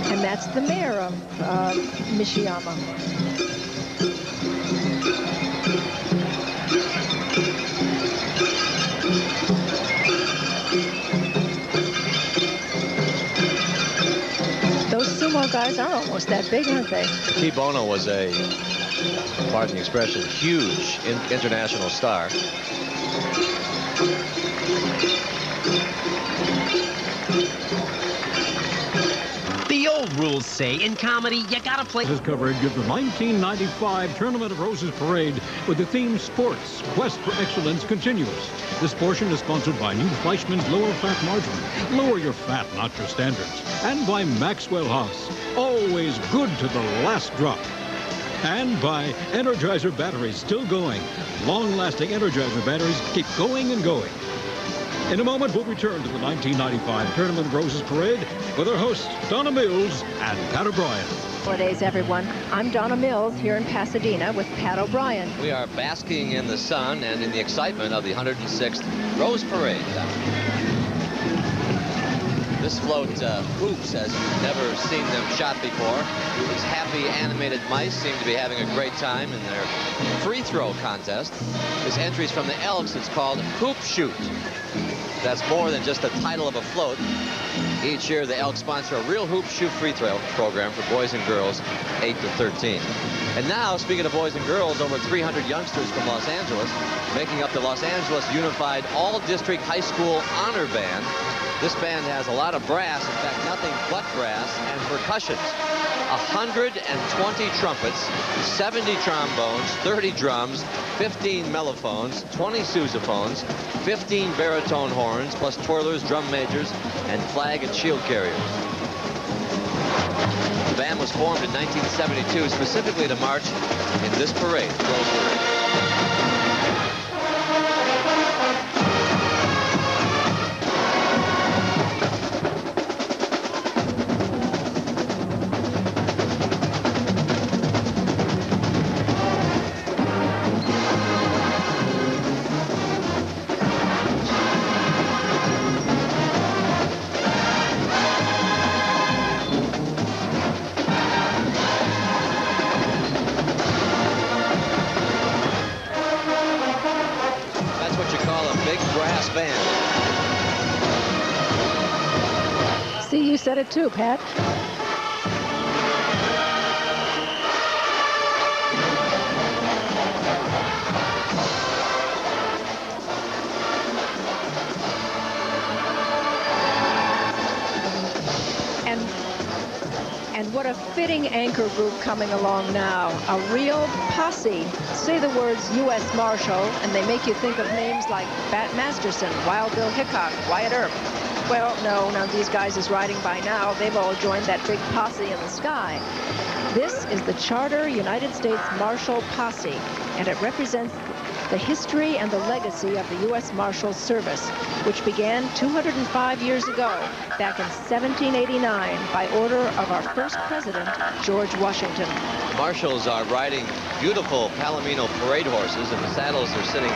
And that's the mayor of Mishiyama. Those sumo guys are almost that big, aren't they? Akebono was a, pardon the expression, huge international star. The old rules say in comedy, you gotta play. This coverage of the 1995 Tournament of Roses Parade with the theme Sports, Quest for Excellence continues. This portion is sponsored by New Fleischmann's Lower Fat Margarine. Lower your fat, not your standards. And by Maxwell House. Always good to the last drop. And by Energizer batteries, still going. Long-lasting Energizer batteries keep going and going. In a moment, we'll return to the 1995 Tournament of Roses Parade with our hosts, Donna Mills and Pat O'Brien. Holidays, everyone. I'm Donna Mills here in Pasadena with Pat O'Brien. We are basking in the sun and in the excitement of the 106th Rose Parade. This float hoops as you've never seen them shot before. These happy animated mice seem to be having a great time in their free throw contest. This entry's from the Elks. It's called Hoop Shoot. That's more than just the title of a float. Each year, the Elks sponsor a real hoop shoot free throw program for boys and girls 8 to 13. And now, speaking of boys and girls, over 300 youngsters from Los Angeles, making up the Los Angeles Unified All-District High School Honor Band. This band has a lot of brass, in fact, nothing but brass, and percussions. 120 trumpets, 70 trombones, 30 drums, 15 mellophones, 20 sousaphones, 15 baritone horns, plus twirlers, drum majors, and flag and shield carriers. The band was formed in 1972 specifically to march in this parade, the Rose Parade. See, you said it too, Pat. And what a fitting anchor group coming along now. A real posse. Say the words U.S. Marshal, and they make you think of names like Bat Masterson, Wild Bill Hickok, Wyatt Earp. Well, no, none of these guys is riding by now. They've all joined that big posse in the sky. This is the Charter United States Marshal Posse, and it represents the history and the legacy of the U.S. Marshal Service, which began 205 years ago, back in 1789, by order of our first president, George Washington. Marshals are riding beautiful Palomino parade horses, and the saddles they're sitting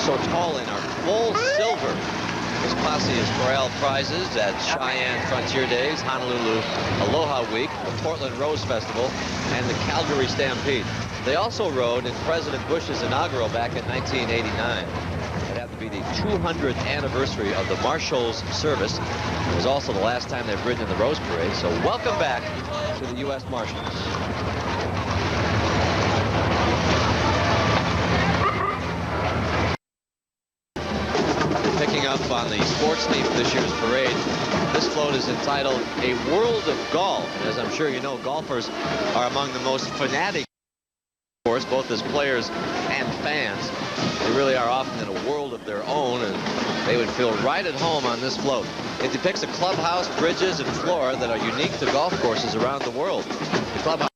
so tall in are full silver. This posse has corralled prizes at Cheyenne Frontier Days, Honolulu Aloha Week, the Portland Rose Festival, and the Calgary Stampede. They also rode in President Bush's inaugural back in 1989. It happened to be the 200th anniversary of the Marshal's service. It was also the last time they've ridden in the Rose Parade, so welcome back to the U.S. Marshals. Picking up on the sports theme of this year's parade, this float is entitled A World of Golf. As I'm sure you know, golfers are among the most fanatic, of course, both as players and fans. They really are often in a world of their own, and they would feel right at home on this float. It depicts a clubhouse, bridges, and floor that are unique to golf courses around the world. The clubhouse